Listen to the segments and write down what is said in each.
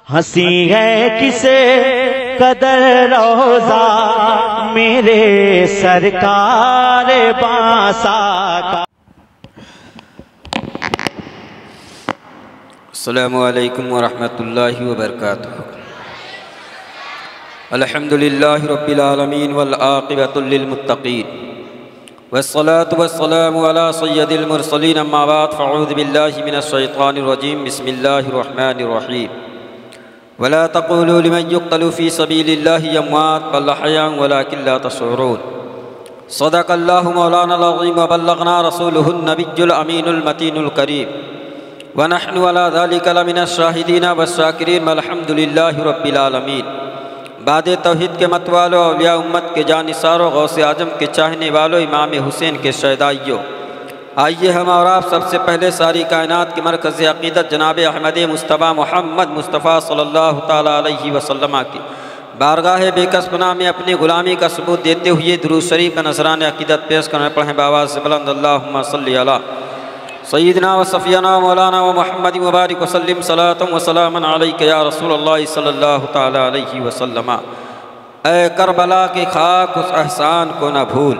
ہنسی ہے کسے قدر روزہ میرے سرکار بانسا کا۔ السلام علیکم ورحمۃ اللہ وبرکاتہ۔ الحمدللہ رب العالمین والعاقبۃ للمتقین والصلاة والسلام علی سید المرسلین، اما بعد فاعوذ باللہ من الشیطان الرجیم، بسم اللہ الرحمن الرحیم۔ ولا تقولوا لمن يقتل في سبيل الله اموات بل احياء ولكن لا تشعرون۔ صدق اللہ مولانا العظیم وبلغنا رسولہ النبی الامین المتین الکریم، ونحن على ذلك لمن الشاہدین والشاکرین، والحمد للہ رب العالمین۔ بعد توحید کے مت والو، اولیاء امت کے جانثارو، غوث اعظم کے چاہنے والو، امام حسین کے شہدائیو، آئیے ہم اور آپ سب سے پہلے ساری کائنات کے مرکز عقیدت جناب احمد مصطفیٰ محمد مصطفیٰ صلی اللہ تعالیٰ علیہ وسلم کی بارگاہ بے کس پناہ میں اپنی غلامی کا ثبوت دیتے ہوئے درود شریف کا نذرانِ عقیدت پیش کرنے پڑھیں بآواز سے بلند، اللہم صلی علی سیدنا و صفینا مولانا و محمد مبارک وسلم صلاۃ و سلاما علیک یا رسول اللہ صلی اللہ تعالیٰ علیہ وسلم۔ اے کربلا کی خاک اس احسان کو نہ بھول،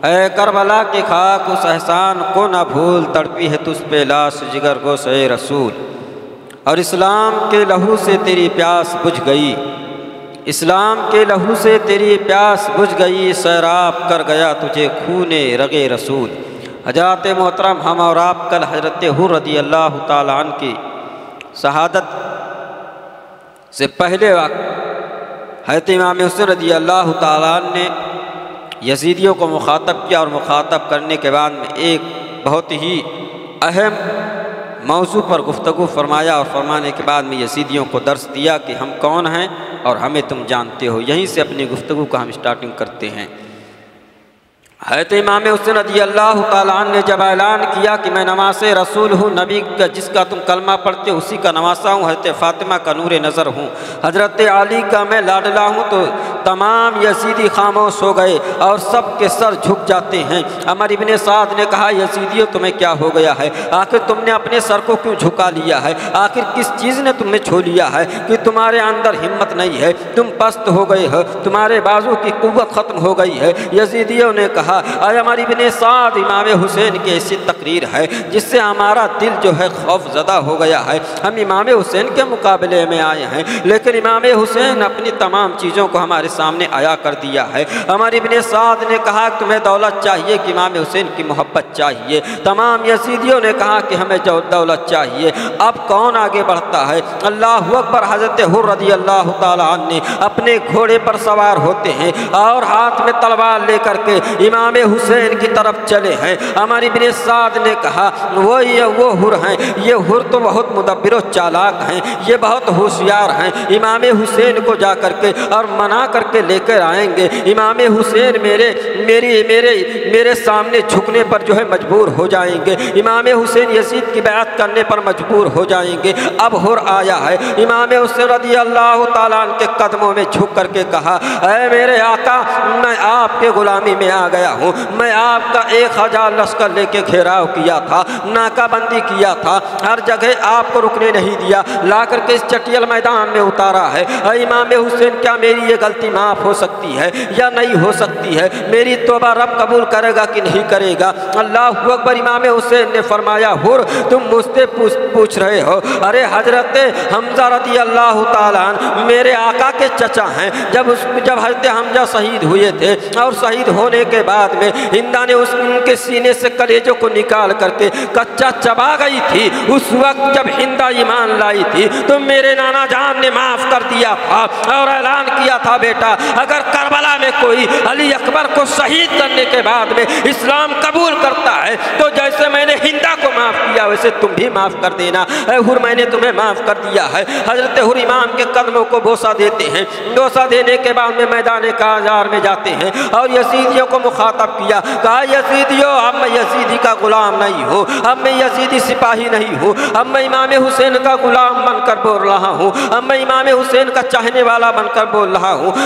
اے کربلا کی خاک اس احسان کو نہ بھول، تڑپی ہے تجھ پہ لاش جگر گوش اے رسول، اور اسلام کے لہو سے تیری پیاس بجھ گئی، اسلام کے لہو سے تیری پیاس بجھ گئی، سیراب کر گیا تجھے خون رگ رسول۔ حضرات محترم، ہم اور آپ کل حضرت حر رضی اللہ تعالیٰ عنہ کی شہادت سے پہلے وقت حضرت امام حسین رضی اللہ تعالیٰ عنہ نے یزیدیوں کو مخاطب کیا، اور مخاطب کرنے کے بعد میں ایک بہت ہی اہم موضوع پر گفتگو فرمایا، اور فرمانے کے بعد میں یزیدیوں کو درس دیا کہ ہم کون ہیں اور ہمیں تم جانتے ہو۔ یہیں سے اپنی گفتگو کا ہم سٹارٹنگ کرتے ہیں۔ حضرت امام حسین رضی اللہ تعالیٰ عنہ نے جب اعلان کیا کہ میں نواز رسول ہوں، نبی کا جس کا تم کلمہ پڑھتے اسی کا نواسا ہوں، حضرت فاطمہ کا نور نظر ہوں، حضرت علی کا میں لاڈلا ہوں، تو تمام یزیدی خاموش ہو گئے اور سب کے سر جھک جاتے ہیں۔ عمر ابن سعد نے کہا، یزیدیوں تمہیں کیا ہو گیا ہے؟ آخر تم نے اپنے سر کو کیوں جھکا لیا ہے؟ آخر کس چیز نے تمہیں چھو لیا ہے کہ تمہارے اندر ہمت نہیں ہے؟ تم پست ہو گئے ہو، تمہارے بازو کی قوت ختم ہو گئی ہے۔ یزیدیوں نے کہا، اے عمر ابن سعد، امام حسین کی ایسی تقریر ہے جس سے ہمارا دل جو ہے خوف زدہ ہو گیا ہے۔ ہم امام حسین کے مقابلے میں آئے ہیں، لیکن امام حسین اپنی تمام چیزوں کو ہمارے سامنے آیا کر دیا ہے۔ عمر ابن سعد نے کہا، تمہیں دولت چاہیے کہ امام حسین کی محبت چاہیے؟ تمام یزیدیوں نے کہا کہ ہمیں دولت چاہیے۔ اب کون آگے بڑھتا ہے؟ اللہ اکبر۔ حضرت حر رضی اللہ تعالیٰ عنہ نے اپنے گھوڑے پر سوار ہوتے ہیں اور ہاتھ میں تلوار لے کر کے امام حسین کی طرف چلے ہیں۔ عمر ابن سعد نے کہا، وہ حر ہیں، یہ حر تو بہت مدبر و چالاک ہیں، یہ بہت ہوشیار ہیں، امام حسین کو جا کر کے اور منا کر کے لے کر آئیں گے۔ امام حسین میرے سامنے جھکنے پر جو ہے مجبور ہو جائیں گے، امام حسین یزید کی بیعت کرنے پر مجبور ہو جائیں گے۔ اب حر آیا ہے، امام حسین رضی اللہ تعالیٰ عنہ کے قدموں میں جھک کر کے کہا، اے میرے آقا، میں آپ کے غلامی میں آ گیا ہوں، میں آپ کا 1000 لشکر لے کے گھیراؤ کیا تھا، ناکہ بندی کیا تھا، ہر جگہ آپ کو رکنے نہیں دیا، لا کر کے اس چٹیل میدان میں اتارا ہے۔ اے امام حسین، کیا میری یہ غلطی معاف ہو سکتی ہے یا نہیں ہو سکتی ہے؟ میری توبہ رب قبول کرے گا کہ نہیں کرے گا؟ اللہ اکبر۔ امام حسین نے فرمایا، حر تم مجھ سے پوچھ رہے ہو؟ ارے حضرت حمزہ رضی اللہ تعالیٰ عنہ میرے آقا کے چچا ہیں۔ جب حضرت حمزہ شہید ہوئے تھے اور شہید ہونے کے بعد میں ہندا نے ان کے سینے سے کلیجوں کو نکال کر کے کچا چبا گئی تھی، اس وقت جب ہندا ایمان لائی تھی تو میرے نانا جان نے معاف کر دیا تھا اور اعلان کیا تھا، بیٹا اگر کربلا میں کوئی علی اکبر کو شہید کرنے کے بعد میں اسلام قبول کرتا ہے تو جیسے میں نے ہندا کو معاف کیا ویسے تم بھی معاف کر دینا۔ اے حر، میں نے تمہیں معاف کر دیا ہے۔ حضرت حر امام کے قدموں کو بوسہ دیتے ہیں، بوسہ دینے کے بعد میں میدان کاجار میں جاتے ہیں اور یزیدیوں کو مخاطب کیا، کہا، یزیدیوں، اب میں یزیدی کا غلام نہیں ہوں، اب میں یزیدی سپاہی نہیں ہوں، اب میں امام حسین کا غلام بن کر بول رہا ہوں، اب میں امام حسین کا چاہنے والا بن کر بول رہا ہوں۔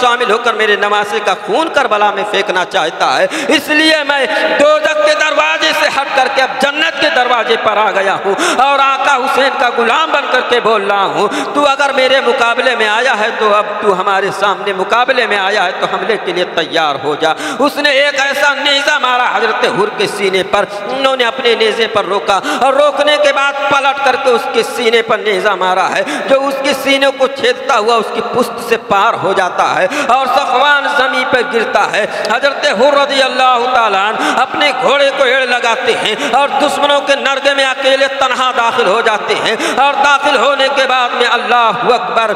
شامل ہو کر میرے نواسے کا خون کربلا میں پھینکنا چاہتا ہے، اس لیے میں دوزخ کے دروازے سے ہٹ کر کے اب جنت کے دروازے پر آ گیا ہوں اور آقا حسین کا غلام بن کر کے بول رہا ہوں، تو اگر میرے مقابلے میں آیا ہے تو اب تو ہمارے سامنے مقابلے میں آیا ہے تو حملے کے لیے تیار ہو جا۔ اس نے ایک ایسا نیزہ مارا حضرت حر کے سینے پر، انہوں نے اپنے نیزے پر روکا اور روکنے کے بعد پلٹ کر کے اس کے سینے پر نیزہ مارا ہے، جو اس کے سینے کو چھیدتا ہوا اس کی پشت سے پار ہو جاتا ہے اور صفوان زمین پر گرتا ہے۔ حضرت حر رضی اللہ تعالیٰ عنہ اپنے گھوڑے کو ایڑ لگاتے ہیں اور دشمنوں کے نرگے میں اکیلے تنہا داخل ہو جاتے ہیں اور داخل ہونے کے بعد میں اللہ اکبر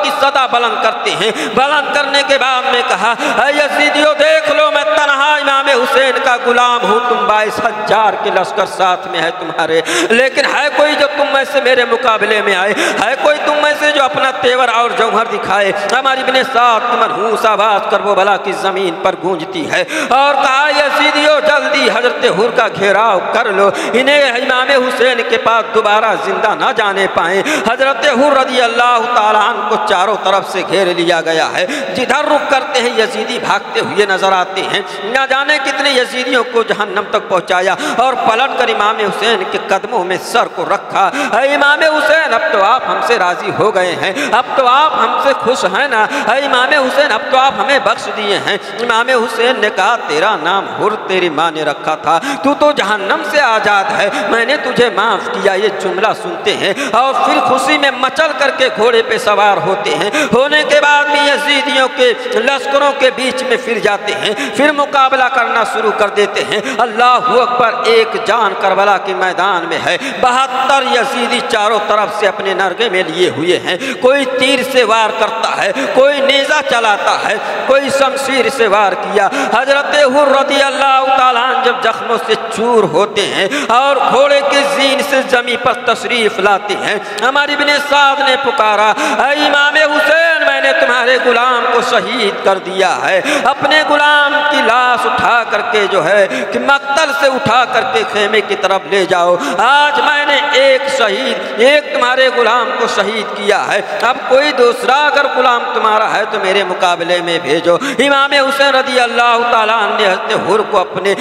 کی صدا بلند کرتے ہیں۔ بلند کرنے کے بعد میں کہا، اے یزیدیو دیکھ لو میں تنہا امام حسین کا غلام ہوں، تم 22,000 کے لشکر ساتھ میں ہے تمہارے، لیکن ہے کوئی جو تم میں سے میرے مقابلے میں آئے؟ ہے کوئی تم میں سے جو اپنا تیور اور جوہر دکھائے؟ ہماری ابن سعد کی منحوس آواز کربلا کی زمین پر گونجتی ہے اور کہا، یزیدیو جلدی حضرت حر کا گھیراؤ کر لو، انہیں امام حسین کے پاس دوبارہ زندہ نہ جانے پائیں۔ حضرت حر رضی اللہ تعالیٰ عنہ کو چاروں طرف سے گھیر لیا گیا ہے، جدھر رخ کرتے ہیں یزیدی بھاگتے ہوئے نظر آتے ہیں۔ نہ جانے کتنے یزیدیوں کو جہنم تک پہنچایا اور پلٹ کر امام حسین کے قدموں میں سر کو رکھا، اے امام حسین اب تو آپ ہم سے راضی ہو گئے ہیں، اب تو آپ ہم سے خوش ہیں نا؟ اے امام حسین اب تو آپ ہمیں بخش دیے ہیں۔ امام حسین نے کہا، تیرا نام حر تیری ماں نے رکھا تھا، تو جہنم سے آزاد ہے، میں نے تجھے معاف کیا۔ یہ جملہ سنتے ہیں اور پھر خوشی میں مچل کر کے گھوڑے پہ سوار ہوتے ہیں۔ ہونے کے بعد بھی یزیدیوں کے لشکروں کے بیچ میں پھر جاتے ہیں، پھر مقابلہ کرنا شروع کر دیتے ہیں۔ اللہ اکبر، ایک جان کربلا کے میدان میں ہے، 72 یزیدی چاروں طرف سے اپنے نرگے میں لیے ہوئے ہیں، کوئی تیر سے وار کرتا ہے، کوئی نیزہ چلاتا ہے، کوئی شمشیر سے وار کیا۔ حضرت حر رضی اللہ تعالیٰ عنہ جب زخموں سے چور ہوتے ہیں اور گھوڑے کے زین سے زمین پر تشریف لاتے ہیں، ہماری ابن سعد نے پکارا، اے امام حسین میں نے تمہارے غلام کو شہید کر دیا ہے، اپنے غلام کی لاش اٹھا کر کے جو ہے کہ مقتل سے اٹھا کر کے خیمے کی طرف لے جاؤ، آج میں نے ایک تمہارے غلام کو شہید کیا ہے، اب کوئی دوسرا اگر غلام تمہارا ہے تو میرے مقابلے میں بھیجو۔ امام حسین رضی اللہ تعالیٰ عنہ نے حضرت حر کو اپنے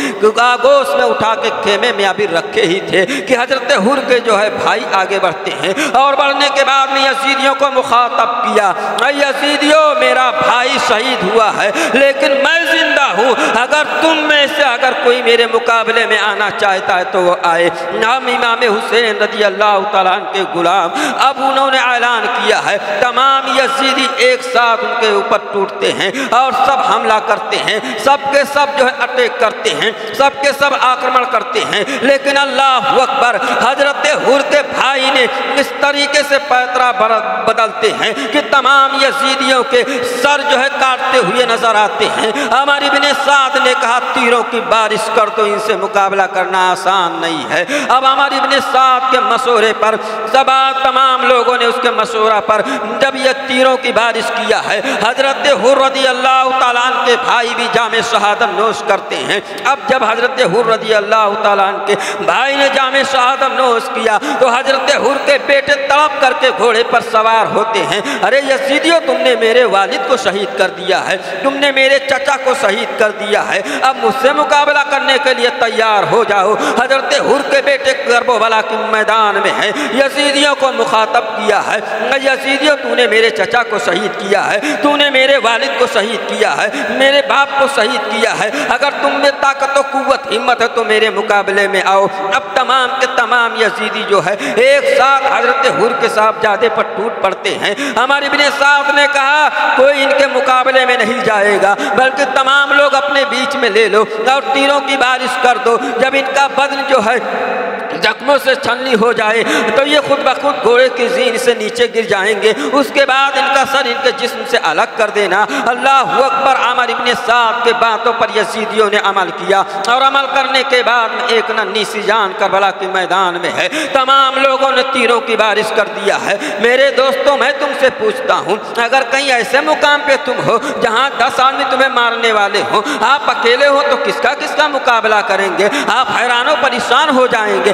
گوش میں اٹھا کے خیمے میں ابھی رکھے ہی تھے کہ حضرت حر کے جو ہے بھائی آگے بڑھتے ہیں اور بڑھنے کے بعد میں یزیدیوں کو مخاطب کیا، اے یزیدیوں میرا بھائی شہید ہوا ہے لیکن میں زندہ ہوں، اگر تم میں سے اگر کوئی میرے مقابلے میں آنا چاہتا ہے تو وہ آئے۔ ہم امام حسین رضی اللہ تعالیٰ عنہ کے غلام، اب انہوں نے اعلان کیا ہے، تمام یزیدی ایک ساتھ ان کے اوپر ٹوٹتے ہیں اور سب حملہ کرتے ہیں، سب کے سب جو ہے اٹیک کرتے ہیں، سب کے سب آکرمن کرتے ہیں، لیکن اللہ اکبر، حضرت حر کے بھائی نے اس طریقے سے پیترا بدلتے ہیں کہ تمام یزیدیوں کے سر جو ہے کاٹتے ہوئے نظر آتے ہیں۔ ہماری ابن سعد نے کہا، تیروں کی بارش کر دو، ان سے مقابلہ کرنا آسان نہیں ہے۔ اب ہماری ابن سعد کے مشورے پر تمام لوگوں نے اس کے مشورہ پر جب یہ تیروں کی بارش کیا ہے، حضرت حر رضی اللہ تعالیٰ عنہ کے بھائی بھی جام شہادت نوش کرتے ہیں۔ اب جب حضرت حر رضی اللہ تعالیٰ عنہ کے بھائی نے جام شہادت نوش کیا تو حضرت حر کے بیٹے تڑپ کر کے گھوڑے پر سوار ہوتے ہیں، ارے یزیدیو تم نے میرے والد کو شہید کر دیا ہے، تم نے میرے چچا کو شہید کر دیا ہے، اب مجھ سے مقابلہ کرنے کے لیے تیار ہو جاؤ۔ حضرت حر کے بیٹے کربلا کے میدان میں ہیں، یزیدیوں کو مخاطب کیا ہے، یزیدیو تو نے میرے چچا کو شہید کیا ہے، تو نے میرے والد کو شہید کیا ہے، میرے باپ کو شہید کیا ہے، اگر تم میں طاقت و قوت ہمت ہے تو میرے مقابلے میں آؤ۔ اب تمام کے تمام یزیدی جو ہے ایک ساتھ حضرت حر کے صاحبزادے پر ٹوٹ پڑتے ہیں۔ ہمارے ابن سعد نے کہا، کوئی ان کے مقابلے میں نہیں جائے گا، بلکہ تمام لوگ اپنے بیچ میں لے لو اور تیروں کی بارش کر دو، جب ان کا بدن جو ہے زخموں سے چھلنی ہو جائے تو یہ خود بخود گھوڑے کی زین سے نیچے گر جائیں گے، اس کے بعد ان کا سر ان کے جسم سے الگ کر دینا۔ اللہ اکبر، عامر ابن سعد کے باتوں پر یزیدیوں نے عمل کیا اور عمل کرنے کے بعد ایک ننھی سی جان کربلا کے میدان میں ہے، تمام لوگوں نے تیروں کی بارش کر دیا ہے۔ میرے دوستوں، میں تم سے پوچھتا ہوں، اگر کہیں ایسے مقام پہ تم ہو جہاں 10 آدمی تمہیں مارنے والے ہوں، آپ اکیلے ہو تو کس کا مقابلہ کریں گے؟ آپ حیران و پریشان ہو جائیں گے۔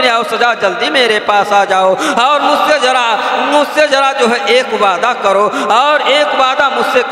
ابن اوسجا جلدی میرے پاس آ جاؤ اور مجھ سے ذرا جو ہے ایک وعدہ کرو اور ایک وعدہ مجھ سے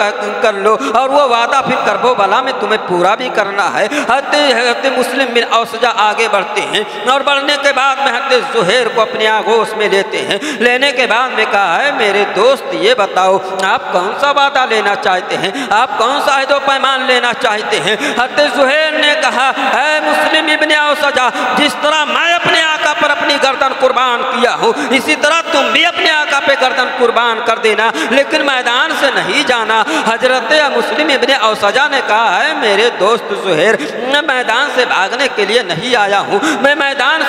کر لو اور وہ وعدہ پھر کربو بلا میں تمہیں پورا بھی کرنا ہے۔ حضرت مسلم بن اوسجا آگے بڑھتے ہیں اور بڑھنے کے بعد میں حضرت زہیر کو اپنے آغوش میں لیتے ہیں۔ لینے کے بعد میں کہا ہے میرے دوست یہ بتاؤ آپ کون سا وعدہ لینا چاہتے ہیں، آپ کون سا عہد و پیمان لینا چاہتے ہیں؟ حضرت زہیر نے کہا اے مسلم ابن اوسجا، جس طرح میں اپنے آقا پر اپنی گردن قربان کیا ہوں اسی طرح تم بھی اپنے آقا پہ گردن قربان کر دینا، لیکن میدان سے نہیں جانا۔ حضرت مسلم ابن اوسجا نے کہا ہے میرے دوست زہیر، میں میدان سے بھاگنے کے لیے نہیں آیا ہوں، میں میدان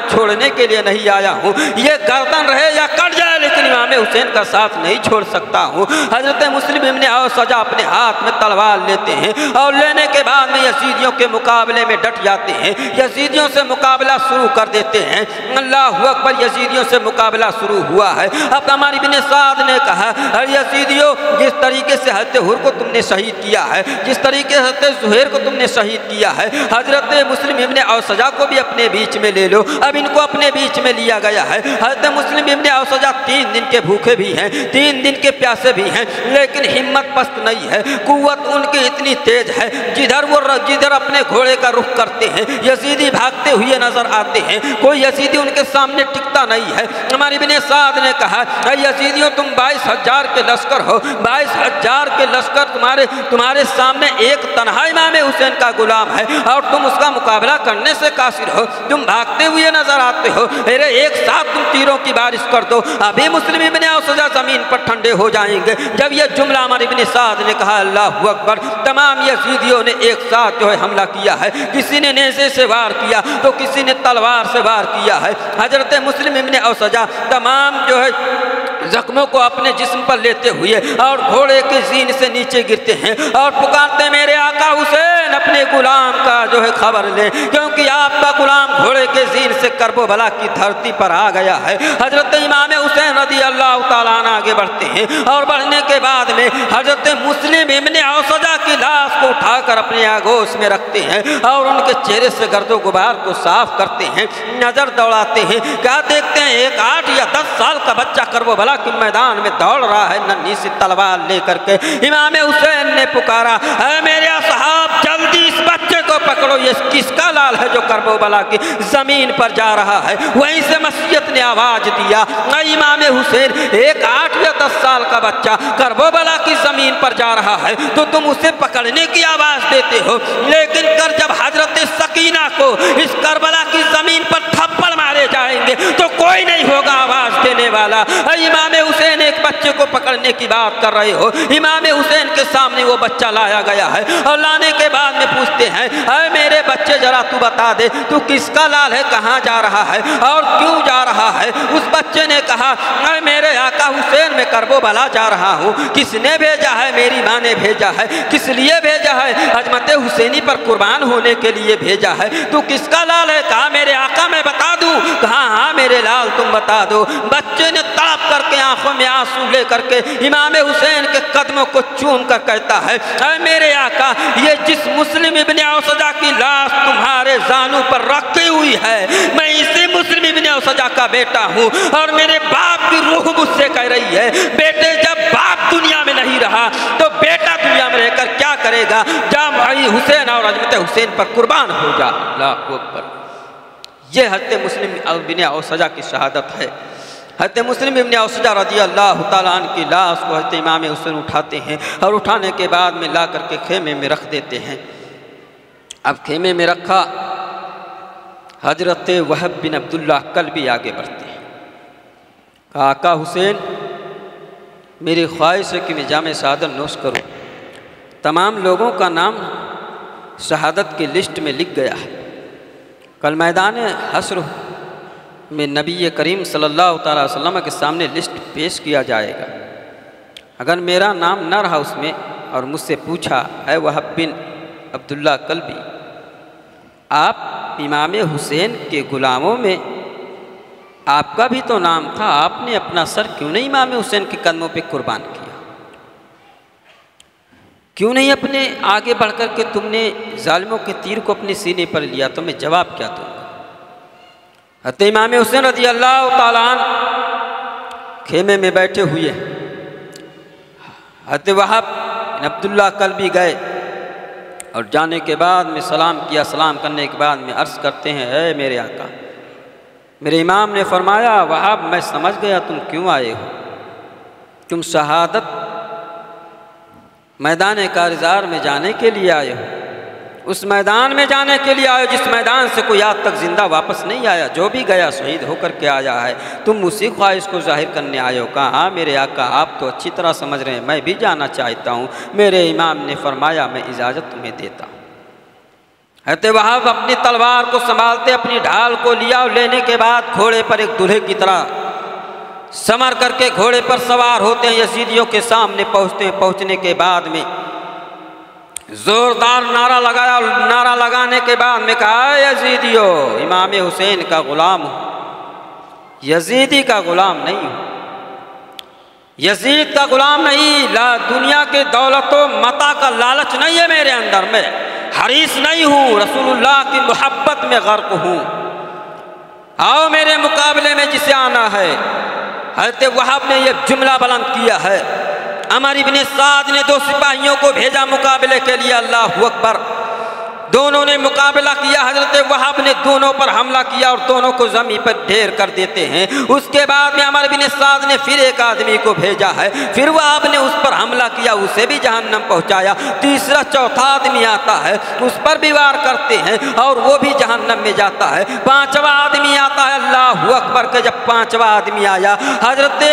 چھوڑنے کے لیے نہیں آیا ہوں، یہ گردن رہے یا کٹ جائے لیکن امام حسین کا ساتھ نہیں چھوڑ سکتا ہوں۔ حضرت مسلم ابن اوسجا اپنے ہاتھ میں تلوار لیتے ہیں اور لینے کے بعد میں یزیدیوں کے مقابلے میں ڈٹ جاتے ہیں، یزیدیوں سے مقابلہ شروع کر دیتے ہیں۔ اللہ اکبر، یزیدیوں سے مقابلہ شروع ہوا ہے۔ اب عمر بن سعد نے کہا یزیدیوں، جس طریقے سے حضرت حر کو تم نے شہید کیا ہے، جس طریقے سے حضرت زہیر کو تم نے شہید کیا ہے، حضرت مسلم ابن اوسجا کو بھی اپنے بیچ میں لے لو۔ اب ان کو اپنے بیچ میں لیا گیا ہے۔ حضرت مسلم ابن اوسجا 3 دن کے بھوکے بھی ہیں، 3 دن کے پیاسے بھی ہیں، لیکن ہمت پست نہیں ہے، قوت ان کی اتنی تیز ہے، جدھر اپنے گھوڑے کا رخ کرتے ہیں یزیدی بھاگتے ہوئے نظر آتے ہیں، کوئی یزیدی ان کے سامنے ٹکتا نہیں ہے۔ عمر بن سعد نے کہا اے یزیدیوں، تم 22,000 کے لشکر ہو، 22,000 کے لشکر تمہارے سامنے ایک تنہا امام حسین کا غلام ہے اور تم اس کا مقابلہ کرنے سے قاصر ہو، تم بھاگتے ہوئے نظر آتے ہو، میرے ایک ساتھ تم تیروں کی بارش کر دو، ابھی مسلم ابن اوسجا زمین پر ٹھنڈے ہو جائیں گے۔ جب یہ جملہ عمر بن سعد نے کہا اللہ اکبر، تمام یزیدیوں نے ایک ساتھ جو ہے حملہ کیا ہے، کسی نے نیزے سے وار کیا تو کسی نے تلوار سے وار کیا ہے۔ حضرت مسلم ابن اوسجا تمام جو ہے زخموں کو اپنے جسم پر لیتے ہوئے اور گھوڑے کے زین سے نیچے گرتے ہیں اور پکارتے میرے آقا حسین اپنے غلام کا جو ہے خبر لیں، کیونکہ آپ کا غلام گھوڑے کے زین سے کرب و بلا کی دھرتی پر آ گیا ہے۔ حضرت امام حسین رضی اللہ تعالیٰ عنہ آگے بڑھتے ہیں اور بڑھنے کے بعد میں حضرت مسلم ابن اوسجا کی لاش کو اٹھا کر اپنے آغوش میں رکھتے ہیں اور ان کے چہرے سے گرد و غبار کو صاف کرتے ہیں، نظر دوڑاتے ہیں، کیا دیکھتے ہیں ایک 8 یا 10 سال کا بچہ کرب و بلا کے میدان میں دوڑ رہا ہے ننھی سی تلوار لے کر کے۔ امام حسین نے پکارا اے میرے اصحاب، جلدی اس بچے کو پکڑو، یہ کس کا لال ہے جو کرب و بلا کی زمین پر جا رہا ہے؟ وہیں سے مسجد نے آواز دیا اے امام حسین، ایک 8 یا 10 سال کا بچہ کرب و بلا کی زمین پر جا رہا ہے تو تم اسے پکڑنے کی آواز دیتے ہو، لیکن جب حضرت سکینہ کو اس کربلا کی زمین پر تھپڑ مارے جائیں گے تو کوئی نہیں ہوگا آواز دینے والا۔ امام حسین ایک بچے کو پکڑنے کی بات کر رہے ہو، امام حسین کے سامنے وہ بچہ لایا گیا ہے اور لانے کے بعد میں پوچھتے ہیں اے میرے بچے ذرا تو بتا دے تو کس کا لال ہے، کہاں جا رہا ہے اور کیوں جا رہا ہے؟ اس بچے نے کہا اے میرے آقا حسین میں کرب و بلا جا رہا ہوں، کس نے بھیجا ہے؟ میری ماں نے بھیجا ہے۔ کس لیے بھیجا ہے؟ عظمت حسینی پر قربان ہونے کے لیے بھیجا ہے۔ تو کس کا لال ہے؟ کہا میرے آقا میں بتا دوں؟ کہا ہاں میرے لال تم بتا دو۔ بچے نے تڑپ کر کے آنکھوں میں آنسو لے کر کے امام حسین کے قدموں کو چوم کر کہتا ہے اے میرے آقا، یہ جس مسلم ابن اوسجا کی لاش تمہارے زانوں پر رکھی ہوئی ہے، میں اسی مسلم ابن اوسجا کا بیٹا ہوں اور میرے باپ کی روح مجھ سے کہہ رہی ہے بیٹے جب باپ دنیا میں نہیں رہا تو بیٹا دنیا میں رہ کر کیا کرے گا؟ جا بھائی حسین اور عظمت حسین پر قربان ہو جا۔ اللہ اکبر، یہ حضرت مسلم ابن اوسجا کی شہادت ہے۔ حضرت مسلم ابن اوسجا رضی اللہ تعالیٰ عنہ کی لاش کو حضرت امام حسین اٹھاتے ہیں اور اٹھانے کے بعد میں لا کر کے خیمے میں رکھ دیتے ہیں۔ اب خیمے میں رکھا، حضرت وہب بن عبداللہ کلبی آگے بڑھتے ہیں، کہا آقا حسین میری خواہش ہے کہ میں جام شہادت نوش کروں۔ تمام لوگوں کا نام شہادت کی لسٹ میں لکھ گیا ہے، کل میدان حشر میں نبی کریم صلی اللہ تعالیٰ علیہ وسلم کے سامنے لسٹ پیش کیا جائے گا۔ اگر میرا نام نہ رہا اس میں اور مجھ سے پوچھا اے وہب بن عبداللہ کلبی، آپ امام حسین کے غلاموں میں آپ کا بھی تو نام تھا، آپ نے اپنا سر کیوں نہیں امام حسین کے قدموں پہ قربان کیا؟ کیوں نہیں اپنے آگے بڑھ کر کے تم نے ظالموں کے تیر کو اپنے سینے پر لیا؟ تو میں جواب کیا دوں گا؟ حضرت امام حسین رضی اللہ تعالیٰ عنہ خیمے میں بیٹھے ہوئے ہیں۔ حضرت وہاب بن عبداللہ کلبی گئے اور جانے کے بعد میں سلام کیا، سلام کرنے کے بعد میں عرض کرتے ہیں اے میرے آقا، میرے امام نے فرمایا وہاب میں سمجھ گیا تم کیوں آئے ہو، تم شہادت میدان کارزار میں جانے کے لیے آئے ہو، اس میدان میں جانے کے لیے آئے ہو جس میدان سے کوئی آج تک زندہ واپس نہیں آیا، جو بھی گیا شہید ہو کر کے آیا ہے، تم اسی خواہش کو ظاہر کرنے آئے ہو۔ کہا ہاں میرے آقا آپ تو اچھی طرح سمجھ رہے ہیں، میں بھی جانا چاہتا ہوں۔ میرے امام نے فرمایا میں اجازت تمہیں دیتا ہوں۔ حضرت وہاب اپنی تلوار کو سنبھالتے اپنی ڈھال کو لیا اور لینے کے بعد گھوڑے پر ایک دلہے کی طرح سمر کر کے گھوڑے پر سوار ہوتے ہیں، یزیدیوں کے سامنے پہنچتے ہیں۔ پہنچنے کے بعد میں زوردار نعرہ لگایا اور نعرہ لگانے کے بعد میں کہا یزیدیو امام حسین کا غلام ہوں، یزیدی کا غلام نہیں ہوں، یزید کا غلام نہیں، لا دنیا کے دولت و متاع کا لالچ نہیں ہے میرے اندر، میں حریص نہیں ہوں، رسول اللہ کی محبت میں غرق ہوں، آؤ میرے مقابلے میں جسے آنا ہے۔ حضرت وہاب نے یہ جملہ بلند کیا ہے۔ عمر ابن سعد نے 2 سپاہیوں کو بھیجا مقابلے کے لیے، اللہ اکبر، دونوں نے مقابلہ کیا، حضرت وہاب نے دونوں پر حملہ کیا اور دونوں کو زمین پر ڈھیر کر دیتے ہیں۔ اس کے بعد میں عمر بن سعد نے پھر ایک آدمی کو بھیجا ہے، پھر وہاب نے اس پر حملہ کیا، اسے بھی جہنم پہنچایا۔ تیسرا چوتھا آدمی آتا ہے، اس پر بھی وار کرتے ہیں اور وہ بھی جہنم میں جاتا ہے۔ 5واں آدمی آتا ہے، اللہ اکبر، کہ جب 5واں آدمی آیا حضرت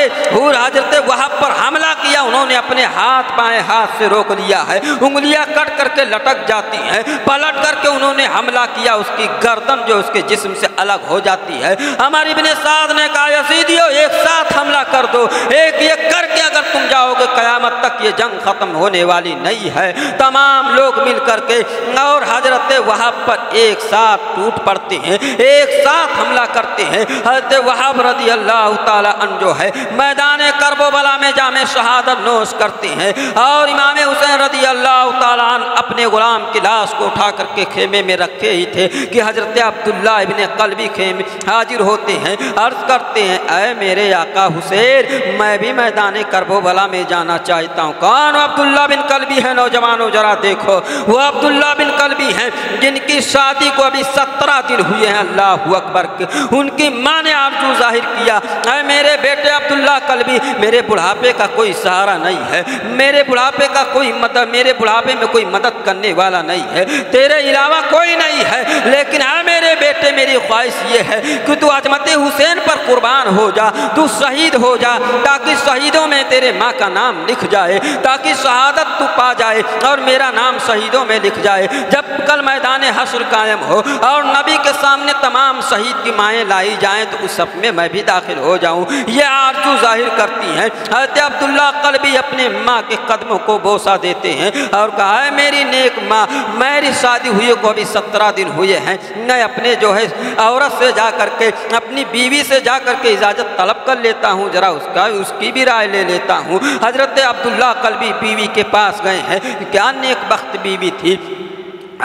وہاب پر حملہ کیا، انہوں نے اپنے ہاتھ بائیں ہاتھ سے روک لیا ہے، انگلیاں کٹ کر کے لٹک جاتی ہیں، پلٹ کر کے انہوں نے حملہ کیا، اس کی گردن جو اس کے جسم سے الگ ہو جاتی ہے۔ عمر ابن سعد نے کہا یزیدیو ایک ساتھ حملہ کر دو، ایک ایک کر کے اگر تم جاؤ گے قیامت تک یہ جنگ ختم ہونے والی نہیں ہے۔ تمام لوگ مل کر کے اور حضرت وہاب پر ایک ساتھ ٹوٹ پڑتے ہیں، ایک ساتھ حملہ کرتے ہیں۔ حضرت وہاب رضی اللہ تعالی عنہ جو ہے میدان کربلا میں جام شہادت نوش کرتے ہیں اور امام حسین رضی اللہ تعالی عنہ اپنے غلام کی لاش کو اٹھا کر کے خیمے میں رکھے ہی تھے کہ حضرت عبداللہ ابن قلبی خیمے حاضر ہوتے ہیں، عرض کرتے ہیں اے میرے آقا حسین میں بھی میدان کربلا میں جانا چاہتا ہوں۔ کون عبداللہ بن قلبی ہے؟ نوجوانوں ذرا دیکھو، وہ عبداللہ بن قلبی ہیں جن کی شادی کو ابھی 17 دن ہوئے ہیں، اللہ اکبر۔ ان کی ماں نے آرزو ظاہر کیا اے میرے بیٹے عبداللہ قلبی، میرے بڑھاپے کا کوئی سہارا نہیں ہے، میرے بڑھاپے کا کوئی میرے بڑھاپے میں کوئی مدد کرنے والا نہیں ہے، تیرے علاوہ کوئی نہیں ہے، لیکن اے میرے بیٹے میری خواہش یہ ہے کہ تو عظمت حسین پر قربان ہو جا، تو شہید ہو جا تاکہ شہیدوں میں تیرے ماں کا نام لکھ جائے، تاکہ شہادت تو پا جائے اور میرا نام شہیدوں میں لکھ جائے۔ جب کل میدان حشر قائم ہو اور نبی کے سامنے تمام شہید کی مائیں لائی جائیں تو اس صف میں میں بھی داخل ہو جاؤں، یہ آرزو ظاہر کرتی ہیں۔ حضرت عبداللہ قلبی اپنے ماں کے قدموں کو بوسہ دیتے ہیں اور کہا ہے میری نیک ماں، میری شادی ہوئے کو ابھی 17 دن ہوئے ہیں، میں اپنے جو ہے عورت سے جا کر کے اپنی بیوی سے جا کر کے اجازت طلب کر لیتا ہوں، ذرا اس کی بھی رائے لے لیتا ہوں۔ حضرت عبداللہ قلبی بیوی کے پاس گئے ہیں، کیا نیک بخت بیوی تھی،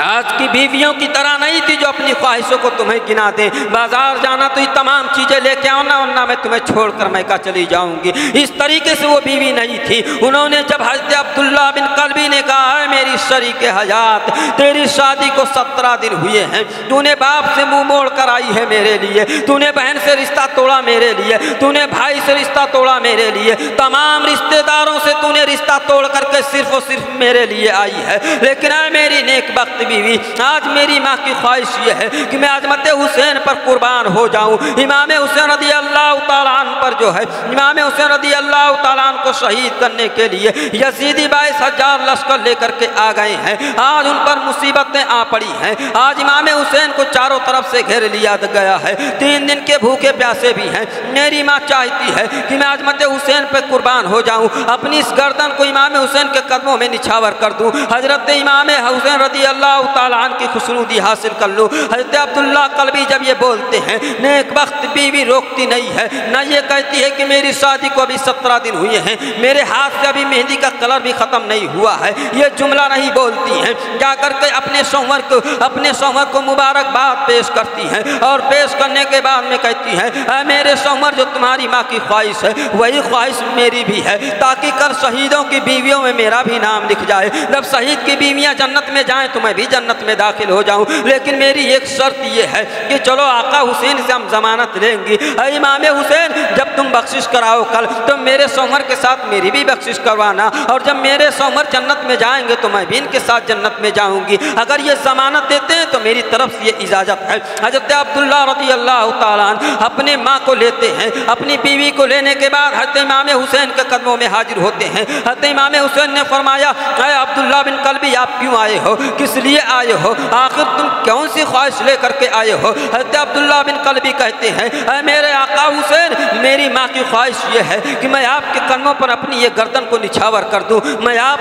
آج کی بیویوں کی طرح نہیں تھی جو اپنی خواہشوں کو تمہیں گنا دیں، بازار جانا تو یہ تمام چیزیں لے کے آؤ نا ورنہ میں تمہیں چھوڑ کر میکہ چلی جاؤں گی، اس طریقے سے وہ بیوی نہیں تھی۔ انہوں نے جب حضرت عبداللہ بن قلبی نے کہا ہے میری شریک حیات تیری شادی کو 17 دن ہوئے ہیں، تو نے باپ سے منہ موڑ کر آئی ہے میرے لیے، تو نے بہن سے رشتہ توڑا میرے لیے، تو نے بھائی سے رشتہ توڑا میرے لیے، تمام رشتہ داروں سے تو نے رشتہ توڑ کر کے صرف و صرف میرے لیے آئی ہے، لیکن اے میری نیک بخت بیوی آج میری ماں کی خواہش یہ ہے کہ میں عظمت حسین پر قربان ہو جاؤں، امام حسین رضی اللہ تعالیٰ عنہ پر جو ہے امام حسین رضی اللہ تعالیٰ عنہ کو شہید کرنے کے لیے یزیدی 22,000 لشکر لے کر کے آ گئے ہیں، آج ان پر مصیبتیں آ پڑی ہیں، آج امام حسین کو چاروں طرف سے گھیر لیا گیا ہے، 3 دن کے بھوکے پیاسے بھی ہیں، میری ماں چاہتی ہے کہ میں عظمت حسین پہ قربان ہو جاؤں، اپنی اس گردن کو امام حسین کے قدموں میں نچھاور کر دوں۔ حضرت امام حسین رضی اللہ اللہ تعالیٰ عنہ کی خسرودی حاصل کر لوں۔ حضرت عبداللہ قلبی جب یہ بولتے ہیں، نیک بخت بیوی روکتی نہیں ہے، نہ یہ کہتی ہے کہ میری شادی کو ابھی 17 دن ہوئے ہیں، میرے ہاتھ سے ابھی مہندی کا کلر بھی ختم نہیں ہوا ہے، یہ جملہ نہیں بولتی ہیں، جا کر کے اپنے شوہر کو مبارکباد پیش کرتی ہیں، اور پیش کرنے کے بعد میں کہتی ہیں، اے میرے شوہر، جو تمہاری ماں کی خواہش ہے وہی خواہش میری بھی ہے، تاکہ کل شہیدوں کی بیویوں میں میرا بھی نام لکھ جائے، جب شہید کی بیویاں جنت میں جائیں تو میں بھی جنت میں داخل ہو جاؤں، لیکن میری ایک شرط یہ ہے کہ چلو آقا حسین سے ہم ضمانت لیں گی، اے امام حسین، جب تم بخشش کراؤ کل تو میرے شوہر کے ساتھ میری بھی بخشش کروانا، اور جب میرے شوہر جنت میں جائیں گے تو میں بھی ان کے ساتھ جنت میں جاؤں گی، اگر یہ ضمانت دیتے ہیں تو میری طرف سے یہ اجازت ہے۔ حضرت عبداللہ رضی اللہ تعالیٰ عنہ اپنے ماں کو لیتے ہیں، اپنی بیوی کو لینے کے بعد حضرت امام حسین کے قدموں میں حاضر ہوتے ہیں۔ حضرت امام حسین نے فرمایا، اے عبداللہ بن قلبی، آپ کیوں آئے ہو، کس لیے آئے ہو، آخر تم کون سی خواہش لے کر کے آئے ہو؟ حضرت عبداللہ بن قلبی کہتے ہیں، اے میرے آقا حسین، میری ماں کی خواہش یہ ہے کہ میں آپ کے قدموں پر اپنی یہ گردن کو نچھاور کر دوں، میں آپ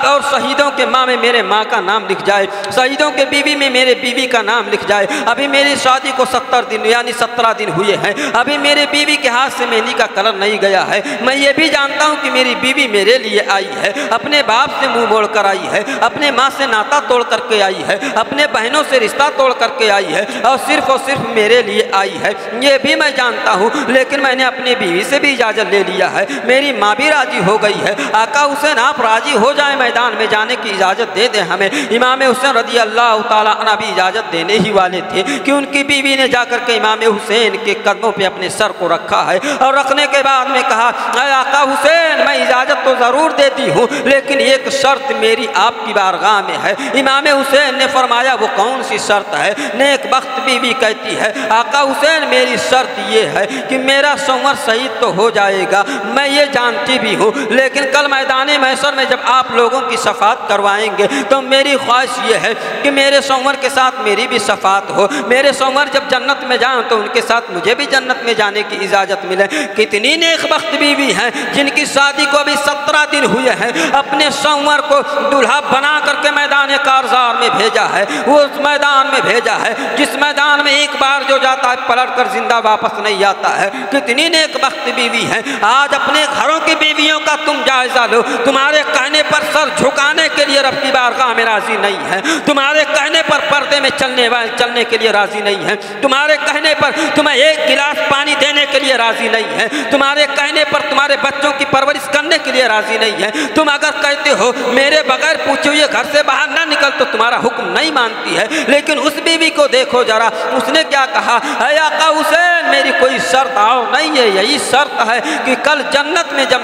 اور شہیدوں کے ماں میں میرے ماں کا نام لکھ جائے، شہیدوں کے بیوی میں میرے بیوی کا نام لکھ جائے، ابھی میری شادی کو 17 دن یعنی 17 دن ہوئے ہیں، ابھی میرے بیوی کے ہاتھ سے مہندی کا کلر نہیں گیا ہے، میں یہ بھی جانتا ہوں کہ میری بیوی میرے لیے آئی ہے، اپنے باپ سے منہ موڑ کر آئی ہے، اپنے ماں سے ناتا توڑ کر کے آئی ہے، اپنے بہنوں سے رشتہ توڑ کر کے آئی ہے، اور صرف میرے لیے آئی ہے، یہ بھی میں جانتا ہوں، لیکن میں نے اپنی بیوی سے بھی اجازت لے لیا ہے، میری ماں بھی راضی ہو گئی ہے، آقا حسین آپ راضی ہو جائیں، میدان میں جانے کی اجازت دے دیں ہمیں۔ امام حسین رضی اللہ تعالیٰ عنہ بھی اجازت دینے ہی والے تھے کہ ان کی بیوی نے جا کر کے امام حسین کے قدموں پہ اپنے سر کو رکھا ہے، اور رکھنے کے بعد میں کہا، اے آقا حسین، میں اجازت تو ضرور دیتی ہوں، لیکن ایک شرط میری آپ کی بارگاہ میں ہے۔ امام حسین نے فرمایا، وہ کون سی شرط ہے؟ نیک بخت بیوی کہتی ہے، آقا حسین، میری شرط یہ ہے کہ میرا شوہر شہید تو ہو جائے گا، میں یہ جانتی بھی ہوں، لیکن کل میدان محشر میں جب آپ لوگوں کی شفاعت کروائیں گے تو میری خواہش یہ ہے کہ میرے شوہر کے ساتھ میری بھی شفاعت ہو، میرے شوہر جب جنت میں جائیں تو ان کے ساتھ مجھے بھی جنت میں جانے کی اجازت ملے۔ کتنی نیک بخت بیوی ہیں جن کی شادی کو ابھی 17 دن ہوئے ہیں، اپنے شوہر کو دلہا بنا کر کے میدان کارزار میں بھیجا ہے، وہ اس میدان میں بھیجا ہے جس میدان میں ایک بار جو جاتا ہے پلٹ کر زندہ واپس نہیں آتا ہے۔ کتنی نیک بخت بیوی ہیں، آج اپنے گھروں کی بیویوں کا تم جائزہ لو، تمہارے کہنے پر سر جھکانے کے لیے رب کی بارگاہ میں راضی نہیں ہے، تمہارے کہنے پر پردے میں چلنے کے لیے راضی نہیں ہے، تمہارے کہنے پر تمہیں ایک گلاس پانی دینے کے لیے راضی نہیں ہے، تمہارے کہنے پر تمہارے بچوں کی پرورش کرنے کے لیے راضی نہیں ہے۔ تم اگر کہتے ہو میرے بغیر پوچھے ہوئے گھر سے باہر نہ نکل تو تمہارا حکم نہیں مانتی ہے، لیکن اس بیوی کو دیکھو ذرا، اس نے کیا کہا، اے آقا حسین، میری کوئی شرط اور نہیں ہے، یہی شرط ہے کہ کل جنت میں جب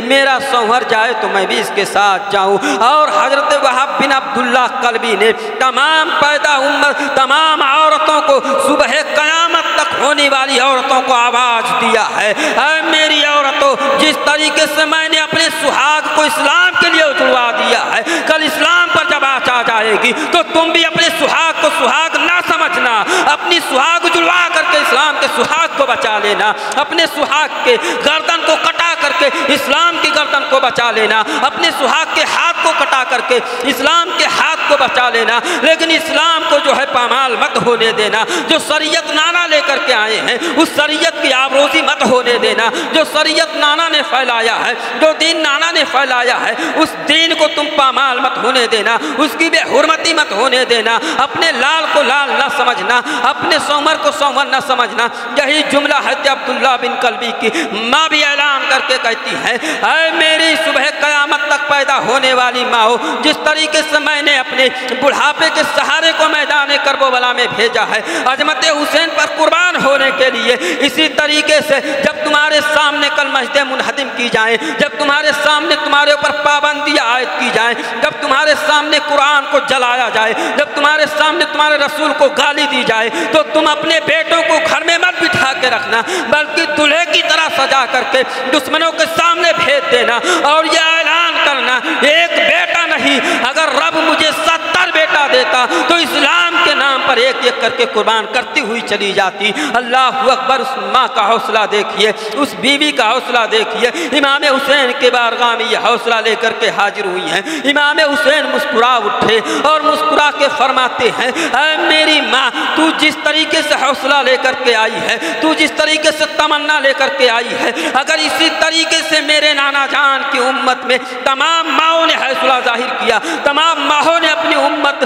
میرا شوہر جائے تو میں بھی اس کے ساتھ جاؤں۔ اور حضرت وہاب بن عبداللہ قلبی نے تمام عورتوں کو صبح قیامت تک ہونے والی عورتوں کو آواز دیا ہے، اے میری عورتوں، جس طریقے سے میں نے اپنے سہاگ کو اسلام کے لیے اجڑوا دیا ہے، کل اسلام پر جب آ جائے گی تو تم بھی اپنے سہاگ کو سہاگ نہ سمجھنا، اپنی سہاگ اجڑوا کر کے اسلام کے سہاگ کو بچا لینا، اپنے سہاگ کے گردن کو کٹا کر کے اسلام کی گردن کو بچا لینا، اپنے سہاگ کے ہاتھ کو کٹا کر کے اسلام کے ہاتھ کو بچا لینا، لیکن اسلام کو جو ہے پامال مت ہونے دینا۔ جو شریعت نانا لے کر کے آئے ہیں اس شریعت کی آبروزی مت ہونے دینا، جو شریعت نانا نے پھیلایا ہے، جو دین نانا نے پھیلایا ہے، اس دین کو تم پامال مت ہونے دینا، اس کی بے حرمتی مت ہونے دینا، اپنے لال کو لال نہ سمجھنا، اپنے سومر کو سومر نہ سمجھنا۔ یہی جملہ حضرت عبداللہ بن قلبی کی ماں بھی اعلان کر کے کہتی ہے، اے میری صبح قیامت تک پیدا ہونے والی ماں ہو، جس طریقے سے میں نے اپنے بڑھاپے کے سہارے کو میدان کربلا میں بھیجا ہے عظمت حسین پر قربان ہونے کے لیے، اسی طریقے سے جب تمہارے سامنے کل مسجدیں منہدم کی جائیں، جب تمہارے سامنے تمہارے اوپر پابندیاں عائد کی جائیں، جب تمہارے سامنے قرآن کو جلایا جائے، جب تمہارے سامنے تمہارے رسول کو گالی دی جائے، تو تم اپنے بیٹوں کو گھر میں مت بٹھا کے رکھنا، بلکہ دلہے کی طرح سجا کر کے دشمنوں کے سامنے بھیج دینا اور یہ اعلان کرنا، ایک بیٹا نہیں، اگر رب مجھے 70 بیٹا دیتا تو اسلام کے نام پر ایک ایک کر کے قربان کرتی ہوئی چلی جاتی۔ اللہ اکبر، اس ماں کا حوصلہ دیکھیے، اس بیوی کا حوصلہ دیکھیے۔ امام حسین کے بارگاہ میں یہ حوصلہ لے کر کے حاضر ہوئی ہیں۔ امام حسین مسکرا اٹھے اور مسکرا کے فرماتے ہیں، اے میری ماں، تو جس طریقے سے حوصلہ لے کر کے آئی ہے، تو جس طریقے سے تمنا لے کر کے آئی ہے، اگر اسی طریقے سے میرے نانا جان کی امت میں تمام ماؤں نے حوصلہ ظاہر کیا، تمام ماؤں نے اپنی امت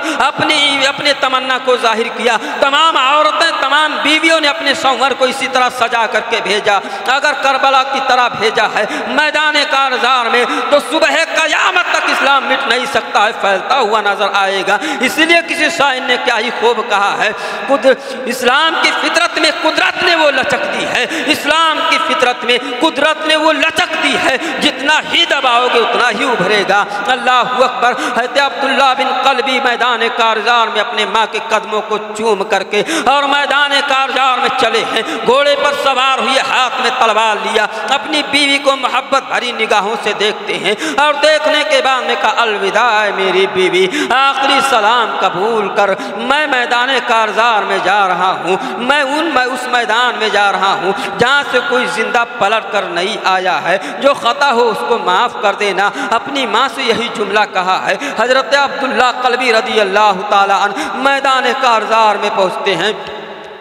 اپنے تمنا کو ظاہر کیا، تمام عورتیں، تمام بیویوں نے اپنے شوہر کو اسی طرح سجا کر کے بھیجا، اگر کربلا کی طرح بھیجا ہے میدان کارزار میں، تو صبح قیامت تک اسلام مٹ نہیں سکتا ہے، پھیلتا ہوا نظر آئے گا۔ اس لیے کسی شاعر نے کیا ہی خوب کہا ہے، اسلام کی فطرت میں قدرت نے وہ لچک دی ہے، اسلام کی فطرت میں قدرت نے وہ لچک دی ہے، جتنا ہی دباؤ گے اتنا ہی ابھرے گا۔ اللہ اکبر۔ حضرت عبداللہ بن قلبی میدان کارزار میں اپنے ماں کے قدموں کو چوم کر کے اور میدان کارزار میں چلے ہیں، گھوڑے پر سوار ہوئے، ہاتھ میں تلوار لیا، اپنی بیوی کو محبت بھری نگاہوں سے دیکھتے ہیں اور دیکھنے کے بعد میں کہا، الوداع میری بیوی، آخری سلام قبول کر، میں میدان کارزار میں جا رہا ہوں، میں اس میدان میں جا رہا ہوں جہاں سے کوئی زندہ پلٹ کر نہیں آیا ہے، جو خطا ہو اس کو معاف کر دینا۔ اپنی ماں سے یہی جملہ کہا ہے۔ حضرت عبداللہ قلبی رضی اللہ تعالیٰ عنہ میدان کارزار میں پہنچتے ہیں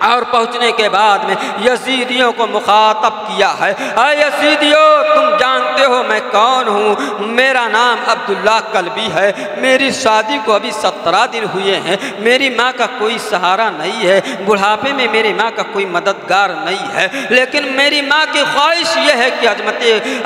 اور پہنچنے کے بعد میں یزیدیوں کو مخاطب کیا ہے، اے یزیدیوں، تم جانتے ہو میں کون ہوں، میرا نام عبداللہ قلبی ہے، میری شادی کو ابھی 17 دن ہوئے ہیں، میری ماں کا کوئی سہارا نہیں ہے، بڑھاپے میں میری ماں کا کوئی مددگار نہیں ہے، لیکن میری ماں کی خواہش یہ ہے کہ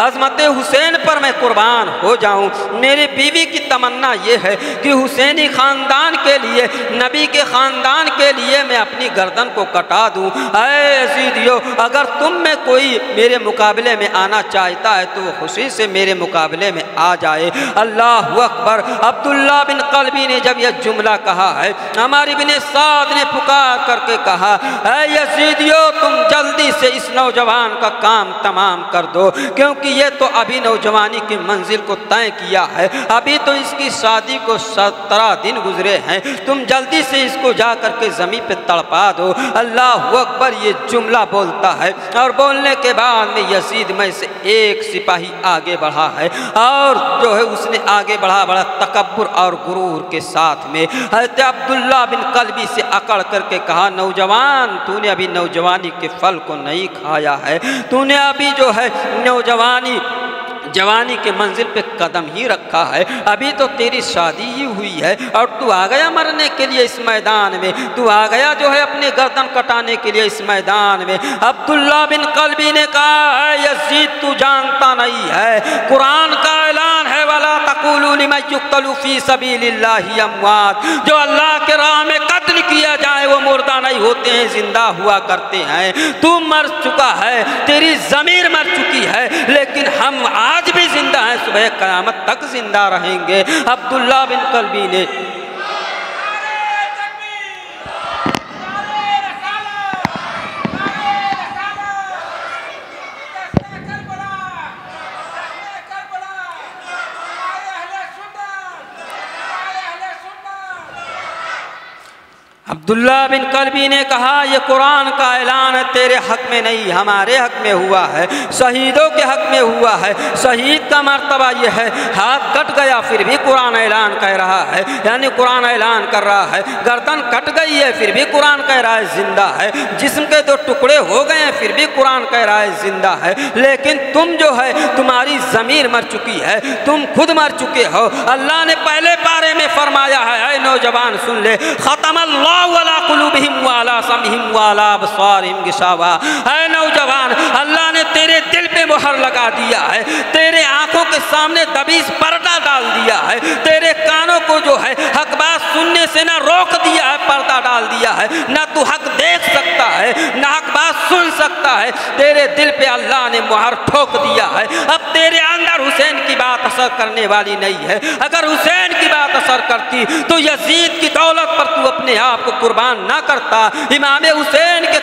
عظمت حسین پر میں قربان ہو جاؤں۔ میری بیوی کی تمنا یہ ہے کہ حسینی خاندان کے لیے، نبی کے خاندان کے لیے میں اپنی گردن کو کٹا دوں۔ اے یزیدیو، اگر تم میں کوئی میرے مقابلے میں آنا چاہتا ہے تو وہ خوشی سے میرے مقابلے میں آ جائے۔ اللہ اکبر۔ عبداللہ بن قلبی نے جب یہ جملہ کہا ہے، عمر بن سعد نے پکار کر کے کہا، اے یزیدیو، تم جلدی سے اس نوجوان کا کام تمام کر دو، کیونکہ یہ تو ابھی نوجوانی کی منزل کو طے کیا ہے، ابھی تو اس کی شادی کو 17 دن گزرے ہیں، تم جلدی سے اس کو جا کر کے زمین پہ تڑپا دو۔ اللہ اکبر۔ یہ جملہ بولتا ہے اور بولنے کے بعد میں یزید میں سے ایک سپاہی آگے بڑھا ہے اور جو ہے اس نے آگے بڑھا تکبر اور غرور کے ساتھ میں حضرت عبداللہ بن قلبی سے اکڑ کر کے کہا، نوجوان، تو نے ابھی نوجوانی کے پھل کو نہیں کھایا ہے، تو نے ابھی جو ہے جوانی کے منزل پہ قدم ہی رکھا ہے، ابھی تو تیری شادی ہی ہوئی ہے اور تو آ گیا مرنے کے لیے اس میدان میں، تو آ گیا جو ہے اپنے گردن کٹانے کے لیے اس میدان میں۔ عبداللہ بن قلبی نے کہا، اے یزید، تو جانتا نہیں ہے، قرآن کا اعلان ہے، وَلَا تَقُولُوا لِمَن يُقْتَلُ فِي سَبِيلِ اللَّهِ أَمْوَاتٌ، جو اللہ کے راہ میں قتل کیا جائے وہ مردہ نہیں ہوتے ہیں، زندہ ہوا کرتے ہیں۔ تو مر چکا ہے، تیری ضمیر مر چکی ہے، لیکن ہم آج بھی زندہ ہیں، صبح قیامت تک زندہ رہیں گے۔ عبداللہ بن قلبی نے عبداللہ بن قلبی نے کہا، یہ قرآن کا اعلان ہے، تیرے حق میں نہیں، ہمارے حق میں ہوا ہے، شہیدوں کے حق میں ہوا ہے۔ شہید کا مرتبہ یہ ہے، ہاتھ کٹ گیا پھر بھی قرآن اعلان کہہ رہا ہے، یعنی قرآن اعلان کر رہا ہے، گردن کٹ گئی ہے پھر بھی قرآن کہہ رہا ہے زندہ ہے، جسم کے 2 ٹکڑے ہو گئے ہیں پھر بھی قرآن کہہ رہا ہے زندہ ہے۔ لیکن تم جو ہے، تمہاری ضمیر مر چکی ہے، تم خود مر چکے ہو۔ اللہ نے پہلے پارے میں فرمایا ہے، اے نوجوان سن لے، ختم اللہ وَلَا قُلُوبِهِمْ وَعَلَىٰ سَمْعِهِمْ وَعَلَىٰ أَبْصَارِهِمْ غِشَاوَةٌ، اے نوجوان، اللہ نے تیرے دل پہ مہر لگا دیا ہے، تیرے آنکھوں کے سامنے دبیز پردہ ڈال دیا ہے، تیرے کانوں کو جو ہے حق بات سننے سے نہ روک دیا ہے، پردہ ڈال دیا ہے، نہ تو حق دیکھ سکتا ہے نہ حق بات سن سکتا ہے، تیرے دل پہ اللہ نے مہر ٹھوک دیا ہے۔ اب تیرے اندر حسین کی بات اثر کرنے والی نہیں ہے، اگر حسین کی بات اثر کرتی تو یزید کی دولت پر تو اپنے آپ کو قربان نہ کرتا، امام حسین کے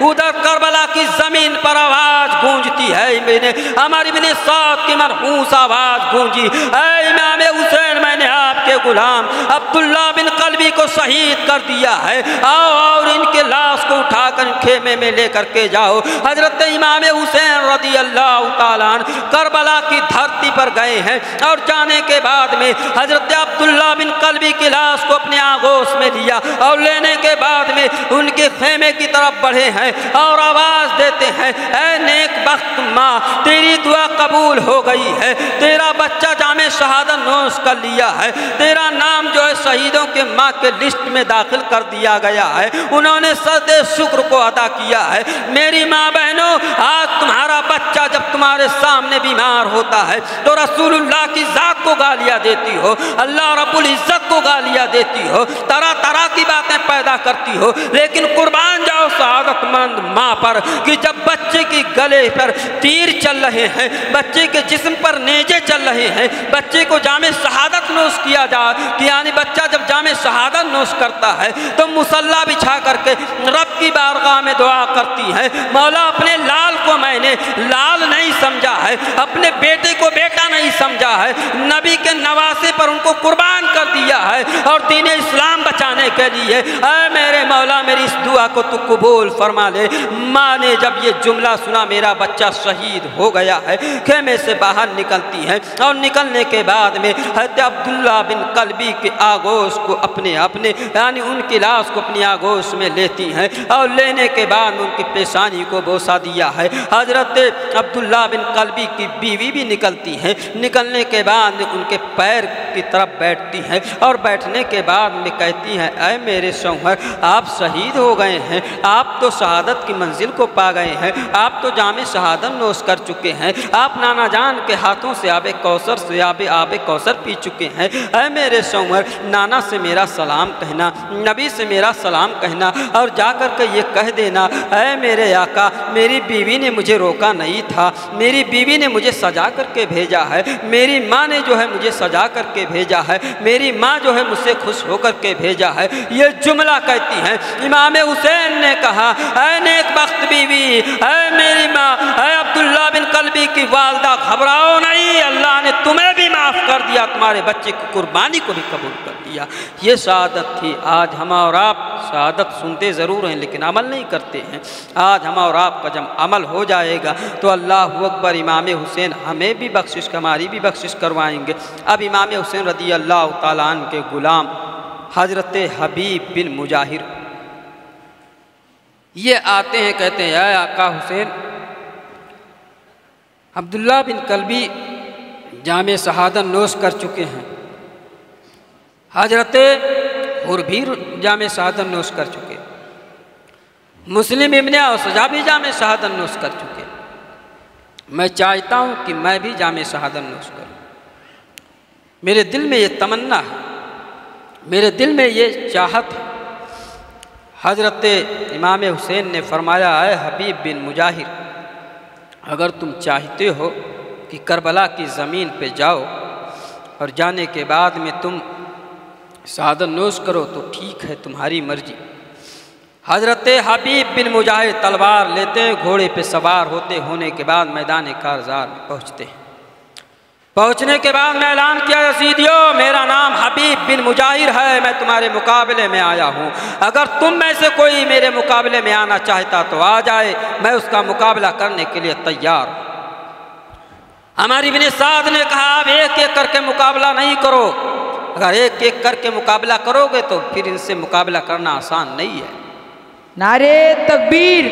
ادھر کربلا کی زمین پر آواز گونجتی ہے، عمر ابن سعد کی منحوس آواز گونجی، اے امام حسین میں نے آپ کے غلام عبداللہ بن قلبی کو شہید کر دیا ہے، آؤ اور ان کے لاش کو اٹھا کر خیمے میں لے کر کے جاؤ۔ حضرت امام حسین رضی اللہ تعالیٰ عنہ کربلا کی دھرتی پر گئے ہیں، اور جانے کے بعد میں حضرت عبداللہ بن قلبی کی لاش کو اپنے آغوش میں لیا، اور لینے کے بعد میں ان کے خیمے کی طرف بڑھے ہیں اور آواز دیتے ہیں، اے نیک بخت ماں، تیری دعا قبول ہو گئی ہے، تیرا بچہ جام شہادت نوش کر لیا ہے، تیرا نام جو ہے شہیدوں کے ماں کے لسٹ میں داخل کر دیا گیا ہے۔ انہوں نے سجدہ شکر کو ادا کیا ہے۔ میری ماں بہنوں، آج تمہارا بچہ جب تمہارے سامنے بیمار ہوتا ہے تو رسول اللہ کی ذات کو گالیاں دیتی ہو، اللہ رب العزت کو گالیاں دیتی ہو، طرح طرح کی باتیں پیدا کرتی ہو، لیکن قربان جاؤ سعادت مند ماں پر کہ جب بچے کی گلے پر تیر چل رہے ہیں، بچے کے جسم پر نیزے چل رہے ہیں، بچے کو جام شہادت نوش کیا یعنی بچہ جب جام شہادت نوش کرتا ہے تو مصلی بچھا کر کے رب کی بارگاہ میں دعا کرتی ہے، مولا اپنے لال کو میں نے لال نہیں سمجھا ہے، اپنے بیٹے کو بیٹا نہیں سمجھا ہے، نبی کے نواسے پر ان کو قربان کر دیا ہے، اور دین اسلام بچانے کے لیے اے میرے مولا میری اس دعا کو تو قبول فرما لے۔ ماں نے جب یہ جملہ سنا میرا بچہ شہید ہو گیا ہے، خیمے سے باہر نکلتی ہے، اور نکلنے کے بعد میں حضرت عبداللہ بن قلبی کے آغوش کو اپنے یعنی ان کی لاش کو اپنی آغوش میں لیتی ہیں، اور لینے کے بعد ان کی پیشانی کو بوسہ دیا ہے۔ حضرت عبداللہ بن قلبی کی بیوی بھی نکلتی ہیں، نکلنے کے بعد ان کے پیر کی طرف بیٹھتی ہیں، اور بیٹھنے کے بعد میں کہتی ہیں، اے میرے شوہر، آپ شہید ہو گئے ہیں، آپ تو شہادت کی منزل کو پا گئے ہیں، آپ تو جام شہادت نوش کر چکے ہیں، آپ نانا جان کے ہاتھوں سے آب کوثر پی چکے ہیں، اے میرے شوہر، نانا سے میرا سلام کہنا، نبی سے میرا سلام کہنا، اور جا کر کے یہ کہہ دینا، اے میرے آقا، میری بیوی نے مجھے روکا نہیں تھا، میری بیوی نے مجھے سجا کر کے بھیجا ہے، میری ماں نے جو ہے مجھے سجا کر کے بھیجا ہے، میری ماں جو ہے مجھ سے خوش ہو کر کے بھیجا ہے۔ یہ جملہ کہتی ہیں۔ امام حسین نے کہا، اے نیک بخت بیوی، اے میری ماں، اے عبداللہ بن قلبی کی والدہ، گھبراؤ نہیں، اللہ نے تمہیں بھی معاف کر دیا، تمہارے بچے کی قربانی کو بھی قبول کر دیا۔ یہ شہادت تھی۔ آج ہم اور آپ شہادت سنتے ضرور ہیں لیکن عمل نہیں کرتے ہیں۔ آج ہم اور آپ کا جب عمل ہو جائے گا تو اللہ اکبر، امام حسین ہمیں بھی بخشش، ہماری بھی بخشش کروائیں گے۔ اب امام حسین رضی اللہ تعالیٰ عنہ کے غلام حضرت حبیب بن مجاہر یہ آتے ہیں، کہتے ہیں، اے آقا حسین، عبداللہ بن قلبی جام شہادت نوش کر چکے ہیں، حضرت حر بھی جام شہادت نوش کر چکے، مسلم ابن اوسجا بھی جام شہادت نوش کر چکے، میں چاہتا ہوں کہ میں بھی جام شہادت نوش کروں۔ میرے دل میں یہ تمنا ہے، میرے دل میں یہ چاہت ہے۔ حضرت امام حسین نے فرمایا، اے حبیب بن مجاہر، اگر تم چاہتے ہو کہ کربلا کی زمین پہ جاؤ اور جانے کے بعد میں تم شہادت نوش کرو تو ٹھیک ہے، تمہاری مرضی۔ حضرت حبیب بن مجاہر تلوار لیتے ہیں، گھوڑے پہ سوار ہونے کے بعد میدان کارزار میں پہنچتے ہیں۔ پہنچنے کے بعد میں اعلان کیا، یزیدیوں، میرا نام حبیب بن مجاہر ہے، میں تمہارے مقابلے میں آیا ہوں، اگر تم میں سے کوئی میرے مقابلے میں آنا چاہتا تو آ جائے، میں اس کا مقابلہ کرنے کے لیے تیار ہوں۔ ہماری ابن سعد نے کہا، آپ ایک ایک کر کے مقابلہ نہیں کرو، اگر ایک ایک کر کے مقابلہ کرو گے تو پھر ان سے مقابلہ کرنا آسان نہیں ہے۔ نعرے تکبیر،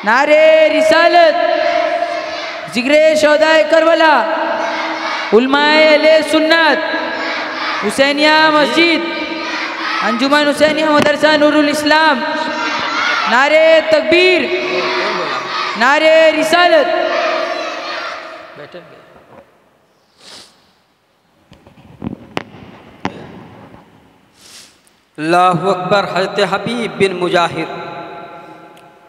نعرے رسالت، ذکر شہدائے کربلا، علماء اہل سنت، حسینیہ مسجد، انجمن حسینیہ مدرسہ نور الاسلام، نعرے تکبیر، نعرے رسالت۔ اللہ اکبر۔ حضرت حبیب بن مجاہر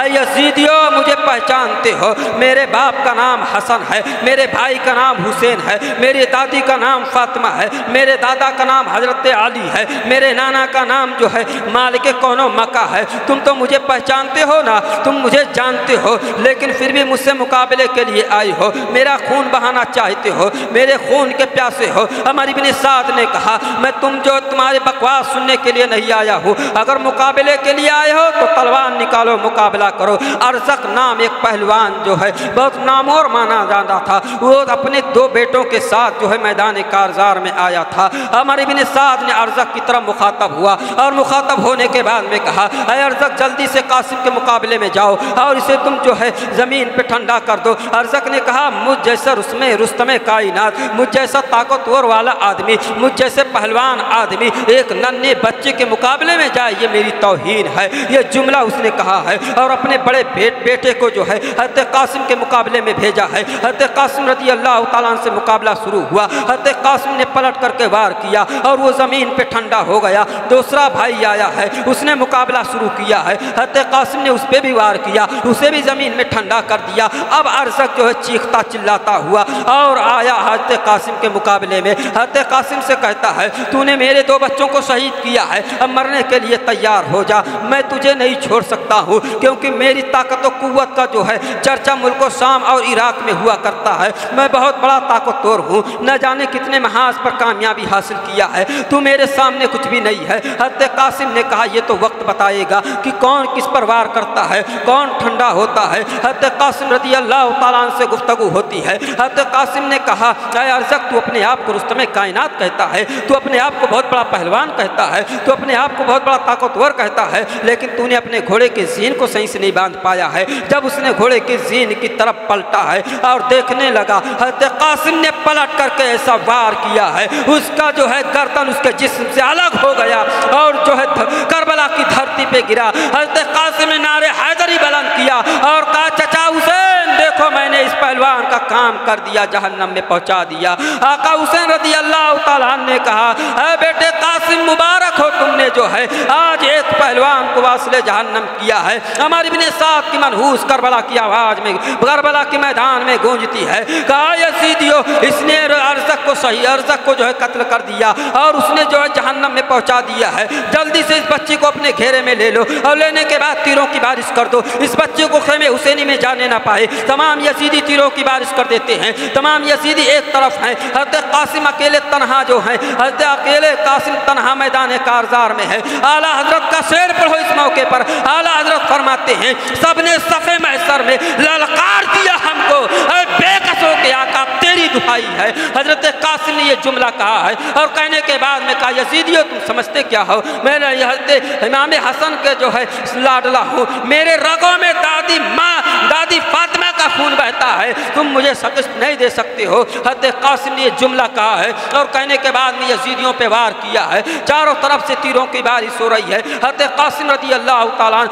اے یزیدیو مجھے پہچانتے ہو، میرے باپ کا نام حسن ہے، میرے بھائی کا نام حسین ہے، میری دادی کا نام فاطمہ ہے، میرے دادا کا نام حضرت علی ہے، میرے نانا کا نام جو ہے مالک کون و مکہ ہے، تم تو مجھے پہچانتے ہو نا، تم مجھے جانتے ہو، لیکن پھر بھی مجھ سے مقابلے کے لیے آئے ہو، میرا خون بہانا چاہتے ہو، میرے خون کے پیاسے ہو۔ عمر بن سعد نے کہا میں تمہارے بکواس سننے کے لیے نہیں آیا ہوں، اگر مقابلے کے لیے آئے ہو تو تلوار نکالو، مقابلہ کرو۔ ارزق نام ایک پہلوان جو ہے بہت نامور مانا جاتا تھا، وہ اپنے 2 بیٹوں کے ساتھ جو ہے میدان کارزار میں آیا تھا۔ عمر بن سعد نے ارزق کی طرف مخاطب ہوا اور مخاطب ہونے کے بعد میں کہا اے ارزق جلدی سے قاسم کے مقابلے میں جاؤ اور اسے تم جو ہے زمین پہ ٹھنڈا کر دو۔ ارزق نے کہا مجھ جیسا رستم کائنات، مجھ جیسا طاقتور والا آدمی، مجھ جیسے پہلوان آدمی ایک ننھے بچے کے مقابلے میں جائے، یہ میری توہین ہے۔ یہ جملہ اس نے کہا ہے اور اپنے بڑے بیٹے کو جو ہے حضرت قاسم کے مقابلے میں بھیجا ہے۔ حضرت قاسم رضی اللہ تعالیٰ عنہ سے مقابلہ شروع ہوا، حضرت قاسم نے پلٹ کر کے وار کیا اور وہ زمین پہ ٹھنڈا ہو گیا۔ دوسرا بھائی آیا ہے، اس نے مقابلہ شروع کیا ہے، حضرت قاسم نے اس پہ بھی وار کیا، اسے بھی زمین میں ٹھنڈا کر دیا۔ اب ارزق جو ہے چیختا چلاتا ہوا اور آیا حضرت قاسم کے مقابلے میں۔ حضرت قاسم سے کہتا ہے تو نے میرے 2 بچوں کو شہید کیا ہے، اب مرنے کے لیے تیار ہو جا، میں تجھے نہیں چھوڑ سکتا ہوں، کیونکہ میری طاقت و قوت کا جو ہے چرچا ملک و شام اور عراق میں ہوا کرتا ہے، میں بہت بڑا طاقتور ہوں، نہ جانے کتنے محاذ پر کامیابی حاصل کیا ہے، تو میرے سامنے کچھ بھی نہیں ہے۔ حضرت قاسم نے کہا یہ تو وقت بتائے گا کہ کون کس پر وار کرتا ہے، کون ٹھنڈا ہوتا ہے۔ حضرت قاسم رضی اللہ تعالیٰ عنہ سے گفتگو ہوتی ہے۔ حضرت قاسم نے کہا اے ارزق تو اپنے آپ کو رستم کائنات کہتا ہے، تو اپنے آپ کو بہت بڑا پہلوان کہتا ہے، تو اپنے آپ کو بہت بڑا طاقتور کہتا ہے، لیکن تو نے اپنے گھوڑے کے زین کو صحیح سے نہیں باندھ پایا ہے۔ جب اس نے گھوڑے کے زین کی طرف پلٹا ہے اور دیکھنے لگا، حضرت قاسم نے پلٹ کر کے ایسا وار کیا ہے، اس کا جو ہے گردن اس کے جسم سے الگ ہو گیا اور جو ہے کربلا کی دھرتی پہ گرا۔ حضرت قاسم نے نعرے حیدری بلند کیا اور کہا چچا حسین دیکھو میں نے اس پہلوان کا کام کر دیا، جہنم میں پہنچا دیا۔ آقا حسین رضی اللہ تعالیٰ عنہ نے کہا اے بیٹے قاسم مبارک ہو، تم نے جو ہے آج ایک پہلوان کو واصل جہنم کیا ہے۔ عمر بن سعد کی منحوس کربلا کی آواز میں کربلا کے میدان میں گونجتی ہے، کہا یزیدیو اس نے ارزق کو جو ہے قتل کر دیا اور اس نے جو ہے جہنم میں پہنچا دیا ہے، جلدی سے اس بچے کو اپنے گھیرے میں لے لو اور لینے کے بعد تیروں کی بارش کر دو، اس بچے کو خیمے حسینی میں جانے نہ پائے۔ تمام یزیدی تیروں کی بارش کر دیتے ہیں، تمام یزیدی ایک طرف ہیں، حضرت قاسم اکیلے تنہا جو ہیں، حضرت اکیلے قاسم تنہا میدان کارزار میں ہے۔ اعلیٰ حضرت کا شعر پڑھو اس موقع پر، اعلیٰ حضرت فرماتے ہیں سب نے صفے محشر میں للکار دیا ہم کو، اے بے قصوں کے آقا تیری دہائی ہے۔ حضرت قاسم نے یہ جملہ کہا ہے اور کہنے کے بعد میں کہا یزیدیو تم سمجھتے کیا ہو، میں نے حضرت امام حسن کے جو ہے لاڈلا ہوں، میرے رگوں میں دادی فاطمہ کا خون بہتا ہے، تم مجھے شکست نہیں دے سکتے ہو۔ حضرت قاسم نے یہ جملہ کہا ہے اور کہنے کے بعد میں یزیدیوں پہ وار کیا ہے، چاروں طرف سے تیروں کی بارش ہو رہی ہے۔ حضرت قاسم رضی اللہ تعالیٰ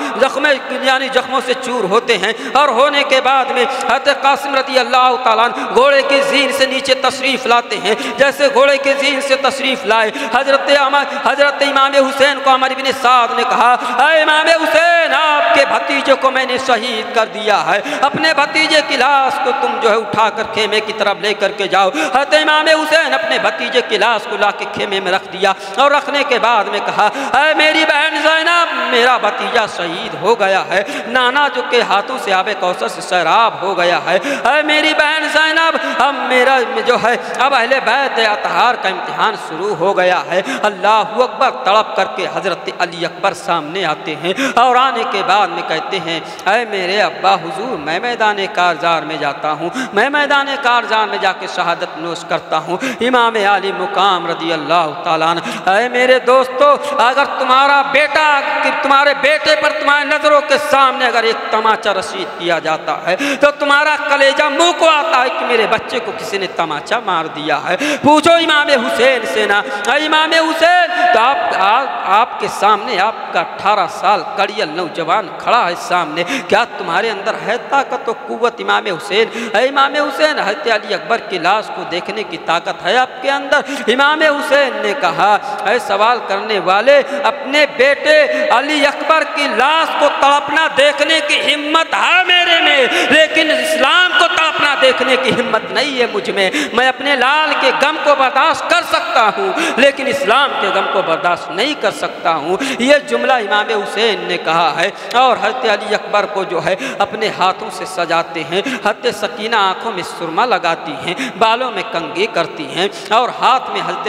زخموں سے چور ہوتے ہیں اور ہونے کے بعد میں حضرت قاسم رضی اللہ تعالیٰ گھوڑے کے زین سے نیچے تشریف لاتے ہیں، جیسے گھوڑے کے زین سے تشریف لائے حضرت امام حسین کو عمر بن سعد نے کہا اے امام حسین آپ کے بھتیجے کو میں نے شہید کر دیا ہے، اپنے بھتیجے کی لاش کو تم جو ہے اٹھا کر خیمے کی طرف لے کر کے جاؤ۔ حضرت امام حسین اپنے بھتیجے کی لاش کو لا کے خیمے میں رکھ دیا اور رکھنے کے بعد میں کہا اے میری بہن زینب میرا بھتیجا شہید ہو گیا ہے، نانا جو کے ہاتھوں سے آب کوثر سے سیراب ہو گیا ہے، اے میری بہن زینب اب میرا جو ہے اب اہل بیت اطہار کا امتحان شروع ہو گیا ہے۔ اللہ اکبر تڑپ کر کے حضرت علی اکبر سامنے آتے ہیں اور آنے کے بعد میں کہتے ہیں اے میرے ابا حضور میں میدان کارزار میں جاتا ہوں، میں میدان کارزار میں جا کے شہادت نوش کرتا ہوں۔ امام علی مقام رضی اللہ تعالیٰ عنہ اے میرے دوستو اگر تمہارے بیٹے پر تمہارے نظروں کے سامنے اگر ایک تماچا رسید کیا جاتا ہے تو تمہارا کلیجہ منہ کو آتا ہے کہ میرے بچے کو کسی نے تماچا مار دیا ہے۔ پوچھو امام حسین سے نا اے امام حسین تو آپ کے سامنے آپ کا 18 سال کڑیل نوجوان کھڑا ہے سامنے، کیا تمہارے اندر ہے طاقت و قوت امام حسین؟ اے امام حسین، حضرت علی اکبر کی لاش کو دیکھنے کی طاقت ہے آپ کے اندر؟ امام حسین نے کہا اے سوال کرنے والے، اپنے بیٹے علی اکبر کی لاش کو تڑپنا دیکھنے کی ہمت ہے میرے میں، لیکن اسلام کو تڑپنا دیکھنے کی ہمت نہیں ہے مجھ میں اپنے لال کے غم کو برداشت کر سکتا ہوں لیکن اسلام کے غم کو برداشت نہیں کر سکتا ہوں، یہ جملہ امام حسین نے کہا ہے۔ اور حضرت علی اکبر کو جو ہے اپنے ہاتھوں سے سجاتے ہیں، حضرت سکینہ آنکھوں میں سرما لگاتی ہیں، بالوں میں کنگھی کرتی ہیں، اور ہاتھ میں حضرت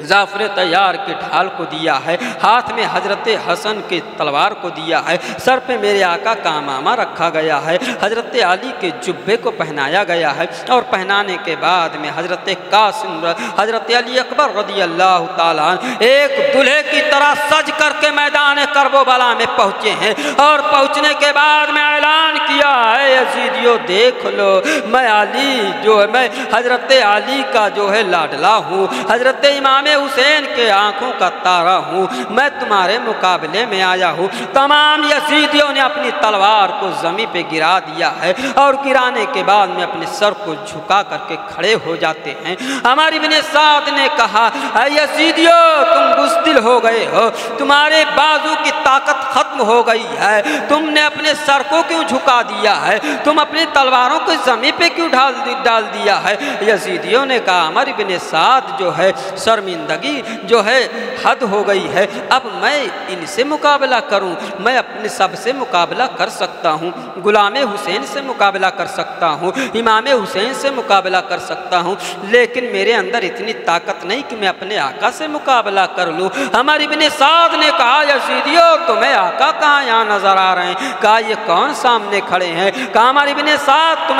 جعفر طیار کے ڈھال کو دیا ہے، ہاتھ میں حضرت حسن کے تلوار کو دیا ہے، سر پہ میرے آقا کا عمامہ رکھا گیا ہے، حضرت علی کے جبے کو پہنایا گیا ہے، اور پہنانے کے بعد میں حضرت قاسم حضرت علی اکبر رضی اللہ تعالیٰ عنہ ایک دلہے کی طرح سج کر کے میدان کربلا میں پہنچے ہیں، اور پہنچنے کے بعد میں اعلان کیا ہے یزیدیو دیکھ لو، میں علی جو ہے میں حضرت علی کا جو ہے لاڈلا ہوں، حضرت امام حسین کے آنکھوں کا تارا ہوں، میں تمہارے مقابلے میں آیا ہوں۔ تمام یزیدیوں نے اپنی تلوار کو زمین پہ گرا دیا ہے، اور گرانے کے بعد میں اپنے سر کو جھکا کر کے کھڑے ہو جاتے ہیں۔ عمر ابن سعد نے کہا اے یزیدیوں، تم بزدل ہو گئے ہو، تمہارے بازو کی طاقت ختم ہو گئی ہے، تم نے اپنے سر کو کیوں جھکا دیا ہے، تم اپنی تلواروں کو زمین پہ کیوں ڈال دیا ہے؟ یزیدیوں نے کہا عمر ابن سعد جو ہے شرمندگی جو ہے حد ہو گئی ہے، اب میں ان سے مقابلہ کروں؟ میں اپنے سب سے مقابلہ کر سکتا ہوں، غلام حسین سے مقابلہ کر سکتا ہوں، امام حسین سے مقابلہ کر سکتا ہوں، لیکن میرے اندر اتنی طاقت نہیں کہ میں اپنے آقا سے مقابلہ کر لوں۔ عمر ابن سعد نے کہا یزیدیو، تمہیں آقا کہاں یہاں نظر آ رہے ہیں؟ کہا یہ کون سامنے کھڑے ہیں؟ کہا عمر ابن سعد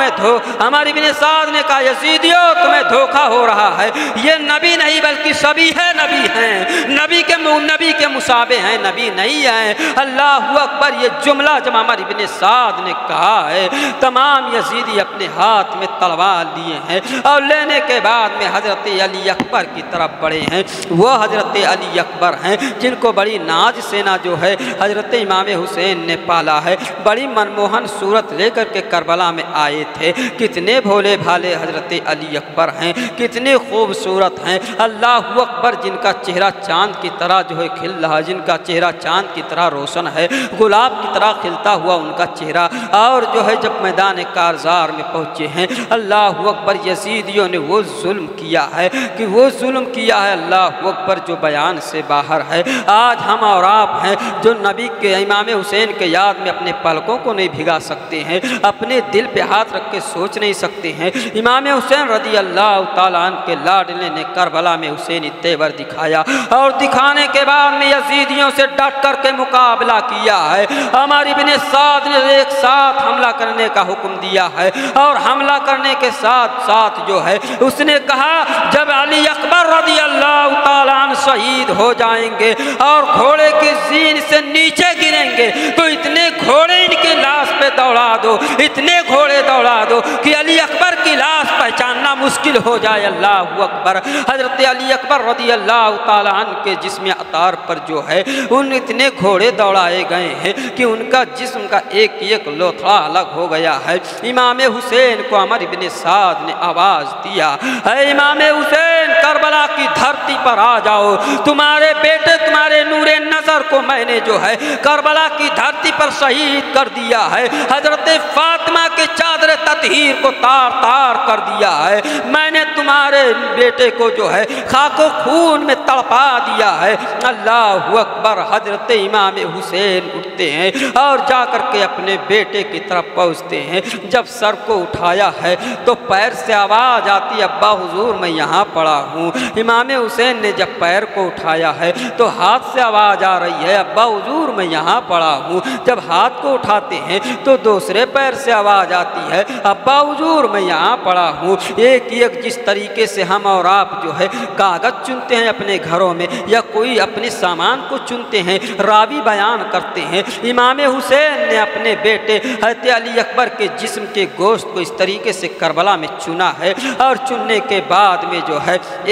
عمر ابن سعد نے کہا یزیدیو، تمہیں دھوکہ ہو رہا ہے، یہ نبی نہیں بلکہ شبیہ نبی ہیں، نبی کے مشابہ ہیں، نبی نہیں ہیں۔ اللہ اکبر، یہ جملہ جب عمر ابن سعد نے کہا ہے، تمام یزیدی اپنے ہاتھ میں تلوار لیے ہیں، اور لینے کے بعد میں حضرت علی اکبر کی طرف بڑھے ہیں۔ وہ حضرت علی اکبر ہیں جن کو بڑی ناز سینا جو ہے حضرت امام حسین نے پالا ہے، بڑی منموہن صورت لے کر کے کربلا میں آئے تھے۔ کتنے بھولے بھالے حضرت علی اکبر ہیں، کتنے خوبصورت ہیں، اللہ اکبر، جن کا چہرہ چاند کی طرح جو ہے کھل رہا، جن کا چہرہ چاند کی طرح روشن ہے، گلاب کی طرح کھلتا ہوا ان کا چہرہ۔ اور جو ہے جب میدان کارزار میں پہنچے ہیں، اللہ اکبر، یزیدیوں نے وہ ظلم کیا ہے اللہ اکبر، جو بیان سے باہر ہے۔ آج ہم اور آپ ہیں جو نبی کے امام حسین کے یاد میں اپنے پلکوں کو نہیں بھگا سکتے ہیں، اپنے دل پہ ہاتھ رکھ کے سوچ نہیں سکتے ہیں۔ امام حسین رضی اللہ تعالیٰ عنہ کے لاڈلے نے کربلا میں حسینی تیور دکھایا، اور دکھانے کے بعد میں یزیدیوں سے ڈٹ کر کے مقابلہ کیا ہے۔ عمر ابن سعد نے ایک ساتھ حملہ کرنے کا حکم دیا ہے، اور حملہ کرنے کے ساتھ ساتھ جو ہے اس نے کہا جب علی اکبر رضی اللہ تعالیٰ عنہ شہید ہو جائیں گے اور گھوڑے کی زین سے نیچے گریں گے تو اتنے گھوڑے ان کی لاش پہ دوڑا دو، اتنے گھوڑے دوڑا دو کہ علی اکبر کی لاش پہچاننا مشکل ہو جائے۔ اللہ اکبر، حضرت علی اکبر رضی اللہ تعالیٰ عنہ کے جسم اطہار پر جو ہے ان اتنے گھوڑے دوڑائے گئے ہیں کہ ان کا جسم کا ایک ایک لوتھڑا الگ ہو گیا ہے۔ امام حسین کو عمر ابن سعد نے آواز دیا، اے امام حسین، کربلا کی دھرتی پر آ جاؤ، تمہارے بیٹے تمہارے نور نظر کو میں نے جو ہے کربلا کی دھرتی پر شہید کر دیا ہے، حضرت فاطمہ کے چادر تطہیر کو تار تار کر دیا ہے، میں نے تمہارے بیٹے کو جو ہے خاک و خون میں تڑپا دیا ہے۔ اللہ اکبر، حضرت امام حسین اٹھتے ہیں اور جا کر کے اپنے بیٹے کی طرف پہنچتے ہیں۔ جب سر کو اٹھایا ہے تو پیر سے آواز آتی، ابا حضور میں یہاں پڑا ہوں۔ امام حسین نے جب پیر کو اٹھایا ہے تو ہاتھ سے آواز آ رہی ہے، ابا حضور میں یہاں پڑا ہوں۔ جب ہاتھ کو اٹھاتے ہیں تو دوسرے پیر سے آواز آتی ہے، ابا حضور میں یہاں پڑا ہوں۔ ایک ایک جس طریقے سے ہم اور آپ جو ہے کاغذ چنتے ہیں اپنے گھروں میں یا کوئی اپنے سامان کو چنتے ہیں، راوی بیان کرتے ہیں، امام حسین نے اپنے بیٹے حضرت علی اکبر کے جسم کے گوشت کو اس طریقے سے کربلا میں چنا ہے، اور چننے کے بعد میں جو ہے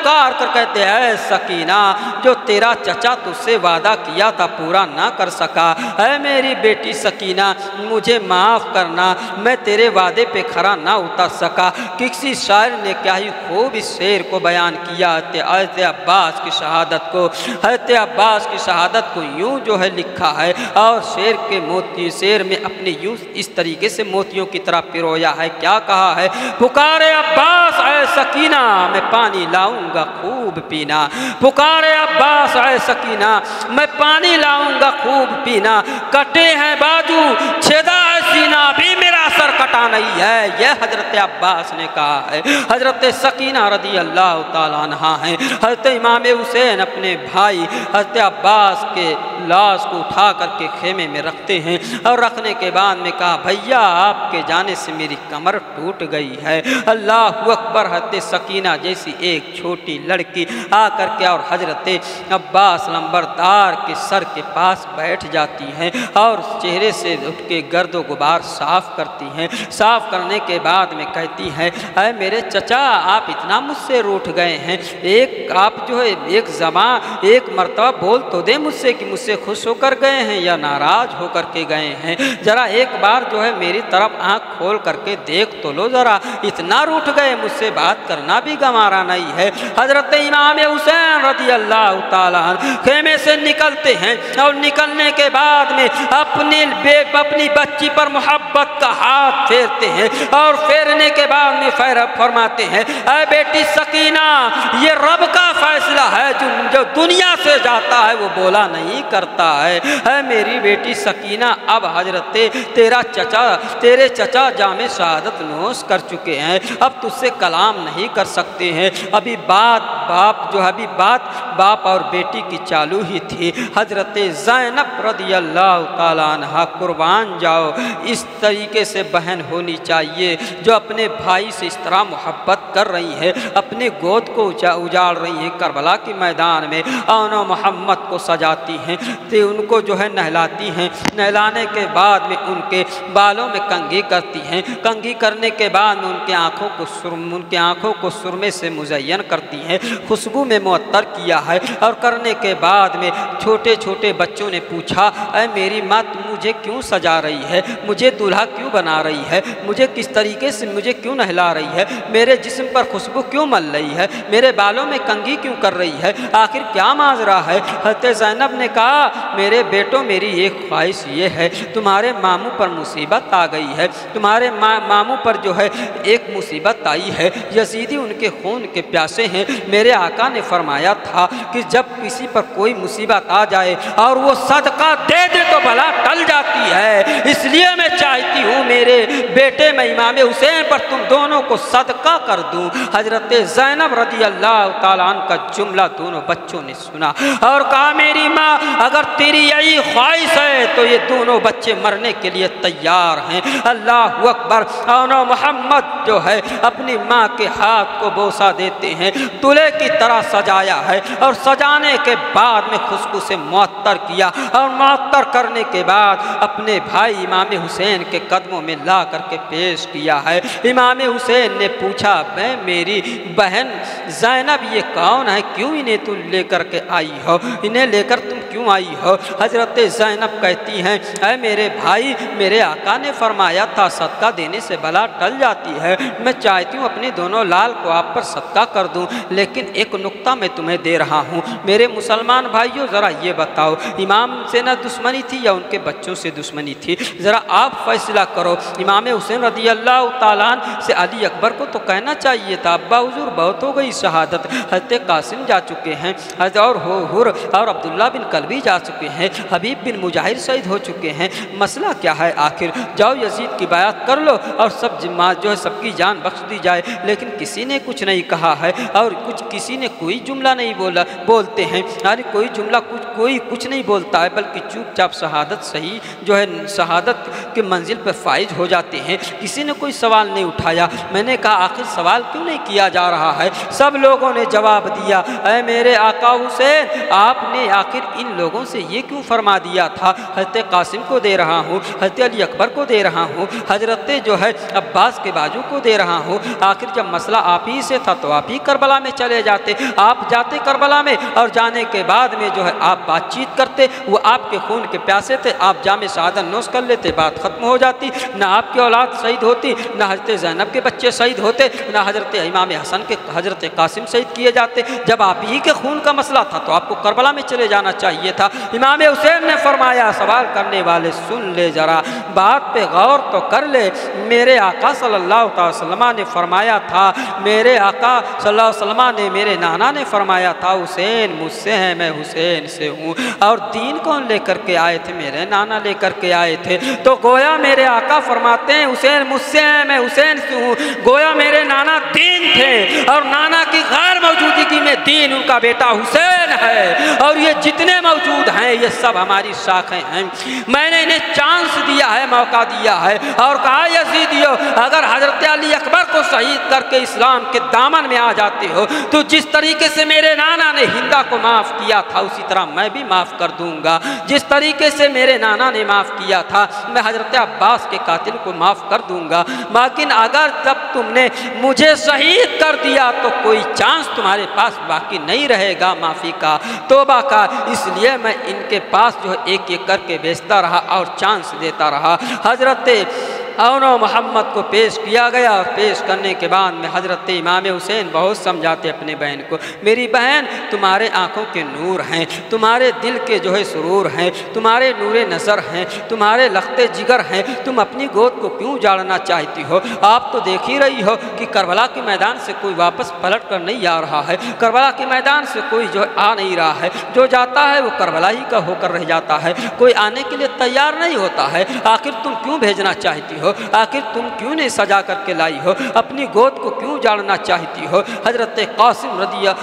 پکار کر کہتے ہیں سکینہ جو تیرا چچا تجھ سے وعدہ کیا تھا پورا نہ کر سکا، اے میری بیٹی سکینہ مجھے معاف کرنا، میں تیرے وعدے پہ کھڑا نہ اتر سکا۔ کسی شاعر نے کیا ہی خوب اس شعر کو بیان کیا، حضرت عباس کی شہادت کو، حضرت عباس کی شہادت کو یوں جو ہے لکھا ہے، اور شعر کے موتی شعر میں اپنے یوں اس طریقے سے موتیوں کی طرح پرویا ہے۔ کیا کہا ہے؟ پکارے عباس اے سکینہ میں پانی لاؤں گا خوب پینا، پکارے عباس اے سکینہ میں پانی لاؤں گا خوب پینا، کٹے ہیں بازو چھیدا ہے سینہ بھی میرا سر کٹا نہیں ہے، یہ حضرت عباس نے کہا ہے۔ حضرت سکینہ رضی اللہ تعالیٰ عنہا ہیں، حضرت امام حسین اپنے بھائی حضرت عباس کے لاش کو اٹھا کر کے خیمے میں رکھتے ہیں، اور رکھنے کے بعد میں کہا بھیا آپ کے جانے سے میری کمر ٹوٹ گئی ہے۔ اللہ اکبر، حضرت سکینہ جیسی ایک چھوٹی لڑکی آ کر کے اور حضرت عباس لمبردار کے سر کے پاس بیٹھ جاتی ہیں اور چہرے سے اٹھ کے گرد و غبار صاف کرتی ہیں۔ صاف کرنے کے بعد میں کہتی ہیں اے میرے چچا آپ اتنا مجھ سے روٹھ گئے ہیں، آپ جو ہے ایک مرتبہ بول تو دے مجھ سے کہ مجھ سے خوش ہو کر گئے ہیں یا ناراض ہو کر کے گئے ہیں، ذرا ایک بار جو ہے میری طرف آنکھ کھول کر کے دیکھ تو لو، ذرا اتنا روٹھ گئے مجھ سے بات کرنا بھی گوارا نہیں ہے۔ حضرت امام حسین رضی اللہ تعالیٰ عنہ خیمے سے نکلتے ہیں اور نکلنے کے بعد میں اپنی بچی پر محبت کا ہاتھ پھیرتے ہیں، اور پھیرنے کے بعد میں فرماتے ہیں اے بیٹی سکینہ یہ رب کا فیصلہ ہے، جو دنیا سے جاتا ہے وہ بولا نہیں کرتا ہے۔ اے میری بیٹی سکینہ اب حضرت تیرے چچا جام شہادت نوش کر چکے ہیں، اب تجھ سے کلام نہیں کر سکتے ہیں، ابھی باپ اور بیٹی کی چالو ہی تھی۔ حضرت زینب رضی اللہ تعالیٰ عنہ قربان جاؤ، اس طریقے سے بہن ہونی چاہیے جو اپنے بھائی سے اس طرح محبت کر رہی ہے، اپنے گود کو اجاڑ رہی ہیں، کربلا کے میدان میں آن و محمد کو سجاتی ہیں، تو ان کو جو ہے نہلاتی ہیں، نہلانے کے بعد میں ان کے بالوں میں کنگھی کرتی ہیں، کنگھی کرنے کے بعد میں ان کی آنکھوں کو سرمے سے مزین کرتی ہیں، خوشبو میں معطر کیا ہے، اور کرنے کے بعد میں چھوٹے چھوٹے بچوں نے پوچھا اے میری ماں تم مجھے کیوں سجا رہی ہے، مجھے دولہا کیوں بنا رہی ہے، مجھے کس طریقے سے مجھے کیوں نہلا رہی ہے، میرے جسم پر خوشبو کیوں مل رہی ہے، میرے بالوں میں کنگھی کیوں کر رہی ہے، آخر کیا ماجرا ہے؟ حضرت زینب نے کہا میرے بیٹوں میری ایک خواہش یہ ہے، تمہارے ماموں پر مصیبت آ گئی ہے، تمہارے ماموں پر جو ہے ایک مصیبت آئی ہے، یزیدی ان کے خون کے پیاسے ہیں، میرے آقا نے فرمایا تھا کہ جب کسی پر کوئی مصیبت آ جائے اور وہ صدقہ دے دے تو بلا ٹل جاتی ہے، اس لیے میں چاہتی ہوں میرے بیٹے میں امام حسین پر تم دونوں کو صدقہ کر دوں۔ حضرت زینب رضی اللہ تعالیٰ عنہ کا جملہ دونوں بچوں نے سنا اور کہا میری ماں اگر تیری یہی خواہش ہے تو یہ دونوں بچے مرنے کے لیے تیار ہیں۔ اللہ اکبر، اور محمد جو ہے اپنی ماں کے ہاتھ کو بوسہ دیتے ہیں، دلہے کی طرح سجایا ہے، اور سجانے کے بعد میں خوشبو سے معطر کیا، اور معطر کرنے کے بعد اپنے بھائی امام حسین کے قدموں میں لا کر کے پیش کیا ہے۔ امام حسین نے پوچھا میں میری بہن زینب یہ کون ہے، کیوں انہیں تم لے کر کے آئی ہو، انہیں لے کر تم کیوں آئی ہو؟ حضرت زینب کہتی ہیں اے میرے بھائی میرے آقا نے فرمایا تھا صدقہ دینے سے بلا ٹل جاتی ہے، میں چاہتی ہوں اپنے دونوں لال کو آپ پر صدقہ کر دوں، لیکن ایک نقطہ میں تمہیں دے رہا ہوں، میرے مسلمان بھائیوں ذرا یہ بتاؤ امام سے نہ دشمنی تھی یا ان کے بچوں سے دشمنی تھی؟ ذرا آپ فیصلہ کرو۔ امام حسین رضی اللہ تعالیٰ عنہ سے علی اکبر کو تو کہنا چاہیے تھا ابا حضور بہت ہو گئی شہادت، حضرت قاسم جا چکے ہیں، اور عبداللہ بن کلبی جا چکے ہیں، حبیب بن مجاہر شہید ہو چکے ہیں، مسئلہ کیا ہے آخر؟ جاؤ یزید کی بیعت کر لو اور جو ہے سب کی جان بخش دی جائے، لیکن کسی نے کچھ نہیں کہا ہے، اور کسی نے کوئی جملہ نہیں بولتے ہیں، یعنی کوئی جملہ کوئی کچھ نہیں بولتا ہے، بلکہ چوپ چاپ شہادت صحیح جو ہے شہادت کے منزل پر فائز ہو جاتے ہیں، کسی نے کوئی سوال نہیں اٹھایا۔ میں نے کہا آخر سوال کیوں نہیں کیا جا رہا ہے؟ سب لوگوں نے جواب دیا اے میرے آقا حسین آپ نے آخر ان ان لوگوں سے یہ کیوں فرما دیا تھا حضرت قاسم کو دے رہا ہوں، حضرت علی اکبر کو دے رہا ہوں، حضرت جو ہے عباس کے باجو کو دے رہا ہوں؟ آخر جب مسئلہ آپ ہی سے تھا تو آپ ہی کربلا میں چلے جاتے، آپ جاتے کربلا میں، اور جانے کے بعد میں جو ہے آپ بات چیت کرتے، وہ آپ کے خون کے پیاسے تھے، آپ جام شہادت نوش کر لیتے، بات ختم ہو جاتی، نہ آپ کی اولاد شہید ہوتی، نہ حضرت زینب کے بچے شہید ہوتے، نہ حضرت امام حسن کے حضرت قاسم شہید کیے جاتے۔ جب آپ ہی کے خون کا مسئلہ تھا تو آپ کو کربلا میں چلے جانا چاہیے تھا۔ امام حسین نے فرمایا سوال کرنے والے سن لے ذرا، بات پہ غور تو کر لے، میرے آقا صلی اللہ علیہ وسلم نے فرمایا تھا، میرے آقا صلی اللہ علیہ وسلم نے، میرے نانا نے فرمایا تھا حسین مجھ سے ہے، میں حسین سے ہوں، اور دین کون لے کر کے آئے تھے؟ میرے نانا لے کر کے آئے تھے۔ تو گویا میرے آقا فرماتے ہیں حسین مجھ سے ہے، میں حسین سے ہوں، گویا میرے نانا دین تھے، اور نانا کی غیر موجودگی میں دین ان کا بیٹا حسین ہے، اور یہ جتنے موجود ہیں یہ سب ہماری شاخیں ہیں۔ میں نے انہیں چانس دیا ہے، موقع دیا ہے، اور کہا یزیدیو اگر حضرت علی اکبر کو شہید کر کے اسلام کے دامن میں آ جاتے ہو تو جس طریقے سے میرے نانا نے ہندا کو معاف کیا تھا اسی طرح میں بھی معاف کر دوں گا، جس طریقے سے میرے نانا نے معاف کیا تھا میں حضرت عباس کے قاتل کو معاف کر دوں گا، لیکن اگر جب تم نے مجھے شہید کر دیا تو کوئی چانس تمہارے پاس باقی نہیں رہے گا معافی کا، توبہ کا، اس لیے میں ان کے پاس جو ایک ایک کر کے بیچتا رہا اور چانس دیتا رہا۔ حضرت اون و محمد کو پیش کیا گیا، اور پیش کرنے کے بعد میں حضرت امام حسین بہت سمجھاتے اپنے بہن کو، میری بہن تمہارے آنکھوں کے نور ہیں، تمہارے دل کے جو ہے سرور ہیں، تمہارے نور نظر ہیں، تمہارے لخت جگر ہیں، تم اپنی گود کو کیوں جاڑنا چاہتی ہو؟ آپ تو دیکھ ہی رہی ہو کہ کربلا کے میدان سے کوئی واپس پلٹ کر نہیں آ رہا ہے، کربلا کے میدان سے کوئی جو آ نہیں رہا ہے، جو جاتا ہے وہ کربلا ہی کا ہو کر رہ جاتا ہے، کوئی آنے کے لیے تیار نہیں ہوتا ہے، آخر تم کیوں بھیجنا چاہتی ہو؟ آخر تم کیوں نہیں سجا کر کے لائی ہو؟ اپنی گود کو کیوں جاڑنا چاہتی ہو؟ حضرت قاسم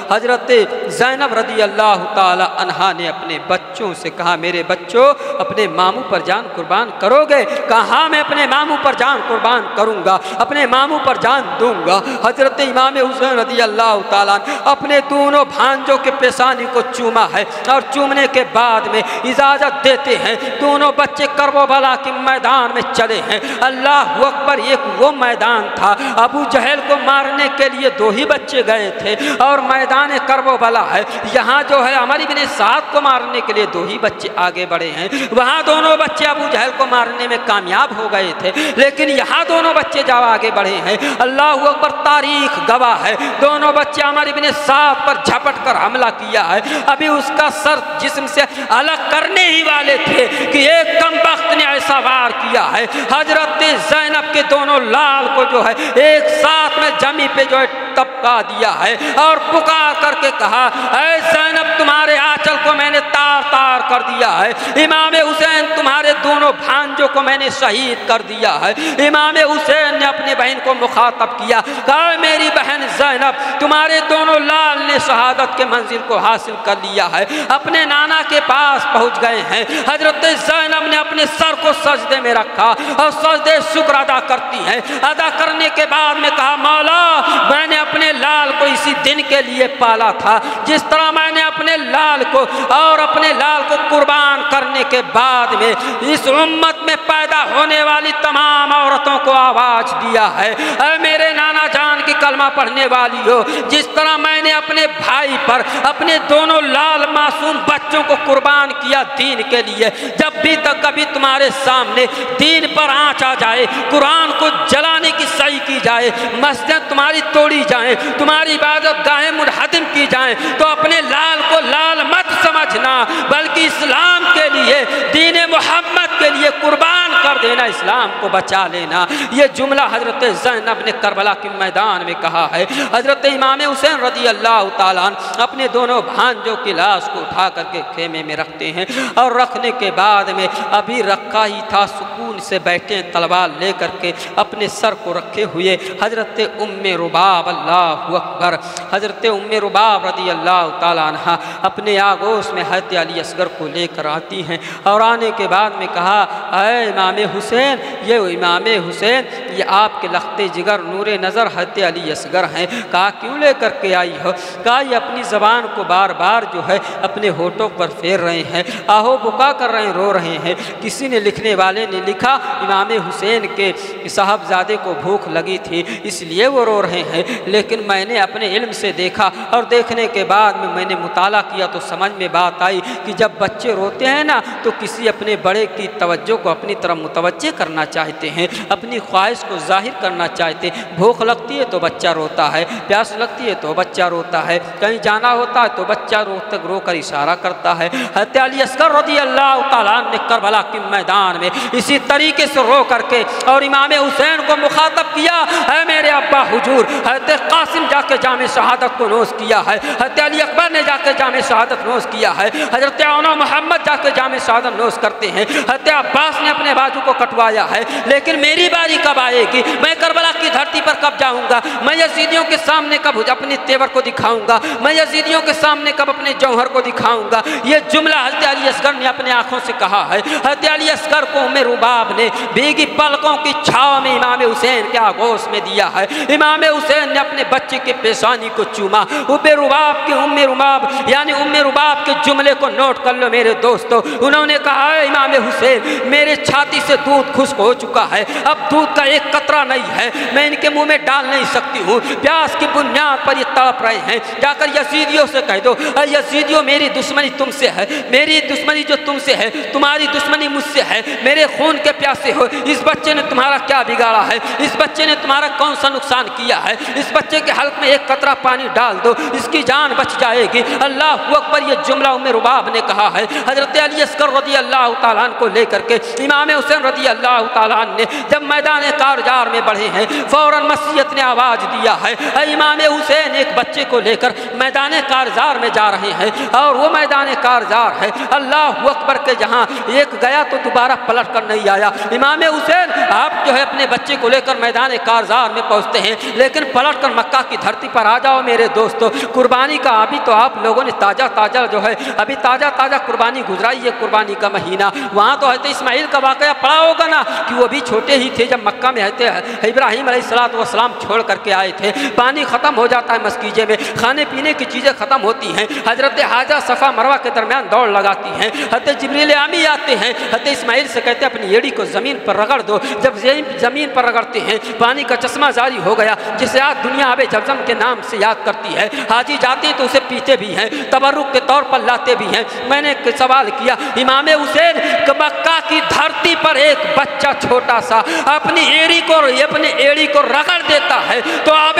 حضرت زینب رضی اللہ تعالی عنہا نے اپنے بچوں سے کہا میرے بچوں اپنے ماموں پر جان قربان کرو گے؟ کہا میں اپنے ماموں پر جان قربان کروں گا، اپنے ماموں پر جان دوں گا۔ حضرت امام حسین رضی اللہ تعالیٰ اپنے دونوں بھانجوں کے پیشانی کو چوما ہے، اور چومنے کے بعد میں اجازت دیتے ہیں، دونوں بچے کربلا کے میدان میں چلے ہیں۔ اللہ اکبر، ایک وہ میدان تھا ابو جہل کو مارنے کے لیے 2 ہی بچے گئے تھے، اور میدان کربلا ہے، یہاں جو ہے عمر بن سعد کو مارنے کے لیے 2 ہی بچے آگے بڑھے ہیں، وہاں دونوں بچے ابو جہل کو مارنے میں کامیاب ہو گئے تھے، لیکن یہاں دونوں بچے جب آگے بڑھے ہیں اللہ اکبر تاریخ گواہ ہے، دونوں بچے عمر بن سعد پر جھپٹ کر حملہ کیا ہے، ابھی اس کا سر جسم سے الگ کرنے ہی والے تھے کہ ایک کمبخت نے ایسا وار کیا ہے، حضرت زینب کے دونوں لال کو جو ہے ایک ساتھ میں جمی پہ جو ہے ٹپکا دیا ہے، اور پکار کر کے کہا اے زینب تمہارے آنچل کو میں نے تار تار کر دیا ہے، امام حسین تمہارے دونوں بھانجوں کو میں نے شہید کر دیا ہے۔ امام حسین نے اپنی بہن کو مخاطب کیا، کہا میری بہن زینب تمہارے دونوں لال نے شہادت کے منزل کو حاصل کر لیا ہے، اپنے نانا کے پاس پہنچ گئے ہیں۔ حضرت زینب نے اپنے سر کو سجدے میں رکھا اور سجدے شکر ادا کرتی ہیں، ادا کرنے کے بعد میں کہا مولا میں نے اپنے لال کو اسی دن کے لیے پالا تھا، جس طرح میں نے اپنے لال کو اور اپنے لال کو قربان کرنے کے بعد میں اس امت میں پیدا ہونے والی تمام عورتوں کو آواز دیا ہے اے میرے نانا جان کی کلمہ پڑھنے والی ہو، جس طرح میں نے اپنے بھائی پر اپنے دونوں لال معصوم بچوں کو قربان کیا دین کے لیے، جب بھی تک کبھی تمہارے سامنے دین پر آنچ آ جائے، قرآن کو جلانے کی صحیح کی جائے، مسجد تمہاری توڑی جائیں، تمہاری عبادت گاہیں منہدم کی جائیں، تو اپنے لال کو لال مت سمجھنا بلکہ اسلام کے لیے دین محمد کے لیے قربان کر دینا، اسلام کو بچا لینا۔ یہ جملہ حضرت زینب نے کربلا کے میدان میں کہا ہے۔ حضرت امام حسین رضی اللہ تعالیٰ عنہ اپنے دونوں بھانجوں کی لاش کو اٹھا کر کے خیمے میں رکھتے ہیں، اور رکھنے کے بعد میں ابھی رکھا ہی تھا سکون سے بیٹھے تلوار لے کر کے اپنے سر کو رکھے ہوئے حضرت ام رباب اللہ اکبر، حضرت ام رباب رضی اللہ تعالیٰ عنہ اپنے آغوش میں حضرت علی اصغر کو لے کر آتی ہیں، اور آنے کے بعد میں کہا اے امام حسین، یہ امام حسین، یہ آپ کے لخت جگر نور نظر حضرت علی اصغر ہیں۔ کہا کیوں لے کر کے آئی ہو؟ کہا یہ اپنی زبان کو بار بار جو ہے اپنے ہونٹوں پر پھیر رہے ہیں، آہو بکا کر رہے ہیں، رو رہے ہیں۔ کسی نے لکھنے والے نے لکھا امام حسین کے صاحبزادے کو بھوک لگی تھی اس لیے وہ رو رہے ہیں، لیکن میں نے اپنے علم سے دیکھا اور دیکھنے کے بعد میں نے مطالعہ کیا تو سمجھ میں بات آئی کہ جب بچے روتے ہیں نا تو کسی اپنے بڑے کی توجہ کو اپنی طرف متوجہ کرنا چاہتے ہیں، اپنی خواہش کو ظاہر کرنا چاہتے ہیں۔ بھوک لگتی ہے تو بچہ روتا ہے، پیاس لگتی ہے تو بچہ روتا ہے، کہیں جانا ہوتا ہے تو بچہ رو کر اشارہ کرتا ہے۔ حضرت علی اصغر رضی اللہ تعالیٰ عنہ نے کربلا کے میدان میں اسی طریقے سے رو کر کے اور امام حسین کو مخاطب کیا، اے میرے ابا حضور۔ حضرت قاسم جا کے جامع شہادت کو نوش کیا ہے، حضرت علی اکبر نے جا کے جامع شہادت نوش کیا ہے، حضرت عونو محمد جا کے جامع شہادت نوش کرتے ہیں، حضرت عباس نے اپنے بازو کو کٹوایا ہے، لیکن میری باری کب آئے گی؟ میں کربلا کی دھرتی پر کب جاؤں گا؟ میں یزیدیوں کے سامنے کب اپنے تیور کو دکھاؤں گا؟ میں یزیدیوں کے سامنے کب اپنے جوہر کو دکھاؤں گا؟ یہ جملہ حضرت علی اصغر نے اپنے آنکھوں سے کہا ہے۔ حضرت علی اصغر کو ام رباب نے بھیگی پلکوں کی چھاؤں میں امام حسین کے آغوش میں دیا ہے۔ امام حسین نے اپنے بچے کے پیشانی کو چوما۔ ام رباب یعنی ام رباب کے جملے کو نوٹ کر لو میرے دوستو، انہوں نے کہا ہے امام حسین میرے چھاتی سے دودھ خشک ہو چکا ہے، اب دودھ کا ایک قطرہ نہیں ہے، میں ان کے منہ میں ڈال نہیں سکتی ہوں، پیاس کی بنیاد پر یہ تڑپ رہے ہیں۔ جا کر یزیدیوں سے کہہ دو، اے یزیدیوں میری دشمنی تم سے ہے، میری دشمنی جو تم سے ہے، تمہاری دشمنی مجھ سے ہے، میرے خون کے پیاسے ہو، اس بچے نے تمہارا کیا بگاڑا ہے، اس بچے نے تمہارا کون سا نقصان کیا ہے، اس بچے کے حلق میں ایک قطرہ پانی ڈال دو، اس کی جان بچ جائے گی۔ اللہ اکبر، یہ جملہ ام رباب نے کہا ہے۔ حضرت علی اصغر رضی اللہ تعالیٰ عنہ کو لے کر کے امام حسین رضی اللہ تعالیٰ عنہ نے جب میدان کارزار میں بڑھے ہیں فوراً مسیت نے آواز دیا ہے، اے امام حسین ایک بچے کو لے کر میدان کارزار میں جا رہے ہیں، اور وہ میدان کارزار ہے اللہ اکبر کے جہاں ایک گیا تو دوبارہ پلٹ کر نہیں آیا۔ امام حسین آپ جو ہے اپنے بچے کو لے کر میدان کارزار میں پہنچتے ہیں، لیکن پلٹ کر مکہ کی دھرتی پر آ جاؤ میرے دوستو، قربانی کا ابھی تو آپ لوگوں نے تازہ جو ہے ابھی تازہ قربانی گزرائی ہے، قربانی کا مہینہ۔ وہاں تو حضرت اسماعیل کا واقعہ پڑا ہوگا نا کہ وہ بھی چھوٹے ہی تھے جب مکہ میں حضرت ابراہیم علیہ السلام چھوڑ کر کے آئے تھے، پانی ختم ہو جاتا ہے مسکیجے میں، کھانے پینے کی چیزیں ختم ہوتی ہیں، حضرت حاجہ صفا مروہ کے درمیان دوڑ لگاتی ہیں، حضرت جبریل امی آتے ہیں، حضرت اسماعیل سے کہتے ہیں اپنی ایڑی کو زمین پر رگڑ دو، جب زمین پر رگڑتے ہیں پانی کا چشمہ جاری ہو گیا جسے آج دنیا آب زمزم کے نام سے یاد کرتی ہے، حاجی جاتے تو اسے پیتے بھی ہیں، تبرک کے طور پر لاتے بھی ہیں۔ میں نے ایک سوال کیا، امام حسین مکہ کی دھرتی پر ایک بچہ چھوٹا سا اپنی ایڑی کو رگڑ دیتا ہے تو آب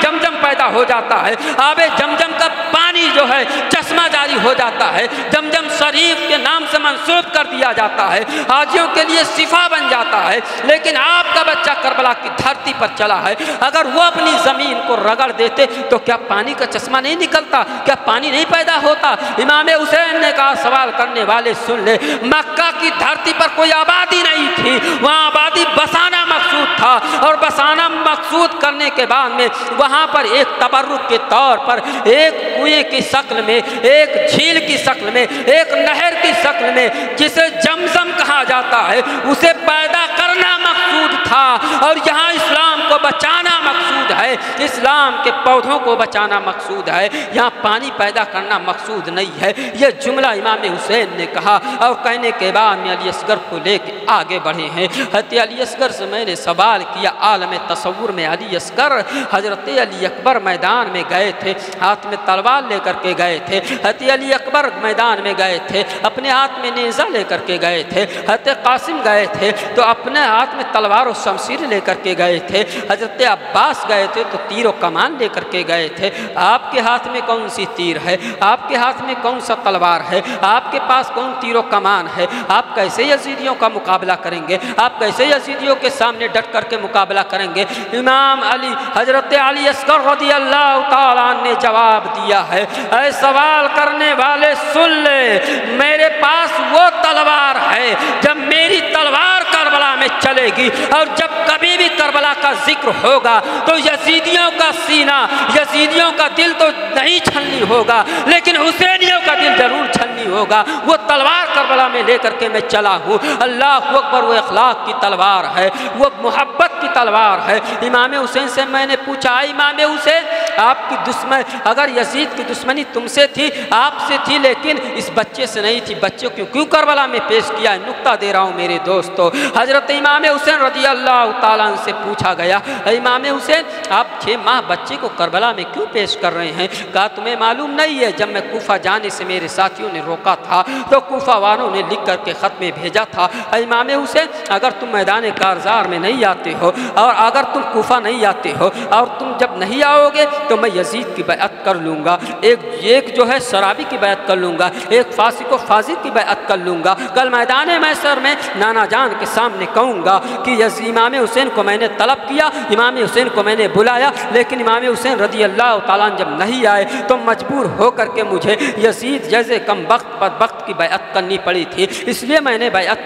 زمزم پیدا ہو جاتا ہے، آب زمزم کا پانی جو ہے چشمہ جاری ہو جاتا ہے، زمزم شریف کے نام سے منسوب کر دیا جاتا ہے، حاجیوں کے لیے شفا بن جاتا ہے، لیکن آپ کا بچہ کربلا کی دھرتی پر چلا ہے، اگر وہ اپنی زمین کو رگڑ دیتے تو کیا پانی کا چشمہ نہیں نکلتا، کیا پانی نہیں پیدا ہوتا؟ امام حسین نے کہا سوال کرنے والے سن لے، مکہ کی دھرتی پر کوئی آبادی نہیں تھی، وہاں آبادی بسانا مقصود تھا، اور بسانا مقصود کرنے کے بعد میں وہاں پر ایک تبرک کے طور پر ایک کنویں کی شکل میں، ایک جھیل کی شکل میں، ایک نہر کی شکل میں جسے زمزم کہا جاتا ہے اسے پیدا کرنا مقصود تھا، اور یہاں اسلام کو بچانا مقصود ہے، اسلام کے پودوں کو بچانا مقصود ہے، یہاں پانی پیدا کرنا مقصود نہیں ہے۔ یہ جملہ امام حسین نے کہا، اور کہنے کے بعد میں علی اصغر کو لے کے آگے بڑھے ہیں۔ حضرت علی اصغر سے میں نے سوال کیا، عالم تصور میں علی اصغر حضرت علی اکبر میدان میں گئے تھے، ہاتھ میں تلوار لے کر کے گئے تھے، حضرت علی اکبر میدان میں گئے تھے اپنے ہاتھ میں نیزہ لے کر کے گئے تھے، حضرت قاسم گئے تھے تو اپنے ہاتھ میں تلوار و شمشیر لے کر کے گئے تھے، حضرت عباس گئے تھے تو تیر و کمان لے کر کے گئے تھے۔ آپ کے ہاتھ میں کون سی تیر ہے؟ آپ کے ہاتھ میں کون سا تلوار ہے؟ آپ کے پاس کون تیر و کمان ہے؟ آپ کیسے یزیدیوں کا مقابلہ کریں گے؟ آپ کیسے یزیدیوں کے سامنے ڈٹ کر کے مقابلہ کریں گے؟ امام علی حضرت علی اصغر رضی اللہ تعالیٰ نے جواب دیا ہے، اے سوال کرنے والے سن لے، میرے پاس وہ تلوار ہے، جب میری تلوار کربلا میں چلے گی اور جب کبھی بھی کربلا کا ذکر ہوگا تو یزیدیوں کا سینہ، یزیدیوں کا دل تو نہیں چھلنی ہوگا لیکن حسینیوں کا دل ضرور چھلنی ہوگا۔ وہ تلوار کربلا میں لے کر کے میں چلا ہوں۔ اللہ اکبر، وہ اخلاق کی تلوار ہے، وہ محبت کی تلوار ہے۔ امام حسین سے میں نے پوچھا، امام حسین آپ کی دشمن، اگر یزید کی دشمنی تم سے تھی، آپ سے تھی، لیکن اس بچے سے نہیں تھی، بچے کو کیوں کربلا میں پیش کیا ہے؟ نقطہ دے رہا ہوں میرے دوستو۔ حضرت امام حسین رضی اللہ تعالیٰ عنہ سے پوچھا گیا، امام حسین آپ 6 ماہ بچے کو کربلا میں کیوں پیش کر رہے ہیں؟ کہا تمہیں معلوم نہیں ہے، جب میں کوفہ جانے سے میرے ساتھیوں نے روکا تھا تو کوفہ والوں نے لکھ کر کے خط میں بھیجا تھا، امام حسین اگر تم میدان کارزار میں نہیں آتے ہو اور اگر تم کوفہ نہیں آتے ہو اور تم جب نہیں آؤ گے تو میں یزید کی بیعت کر لوں گا، ایک جو ہے شرابی کی بیعت کر لوں گا، ایک فاسق و فاجر کی بیعت کر لوں گا، کل میدان محشر میں نانا جان کے سامنے کہوں گا کہ امام حسین کو میں نے طلب کیا، امام حسین کو میں نے بلایا، لیکن امام حسین رضی اللہ تعالیٰ جب نہیں آئے تو مجبور ہو کر کے مجھے یزید جیسے کم وقت بدبخت کی بیعت کرنی پڑی تھی، اس لیے میں نے بیعت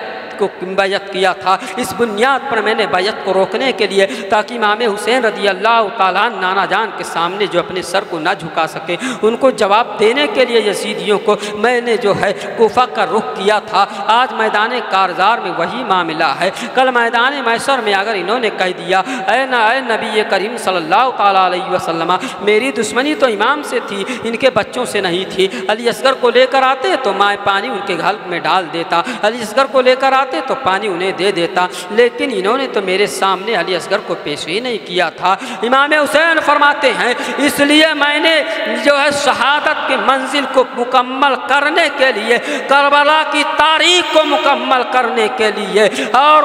کیا تھا۔ اس بنیاد پر میں نے بیعت کو روکنے کے لیے، تاکہ امام حسین رضی اللہ تعالیٰ نانا جان کے سامنے جو اپنے سر کو نہ جھکا سکے، ان کو جواب دینے کے لیے یزیدیوں کو میں نے جو ہے کوفہ کا رخ کیا تھا۔ آج میدان کارزار میں وہی معاملہ ہے، کل میدان محشر میں اگر انہوں نے کہہ دیا اے نبی کریم صلی اللہ تعالیٰ علیہ وسلم میری دشمنی تو امام سے تھی، ان کے بچوں سے نہیں تھی، علی اصغر کو لے کر آتے تو میں پانی ان کے حلق میں ڈال دیتا، علی اصغر کو لے کر آتے تو پانی انہیں دے دیتا، لیکن انہوں نے تو میرے سامنے علی اصغر کو پیش ہی نہیں کیا تھا۔ امام حسین فرماتے ہیں اس لیے میں نے جو ہے شہادت کی منزل کو مکمل کرنے کے لیے، کربلا کی تاریخ کو مکمل کرنے کے لیے اور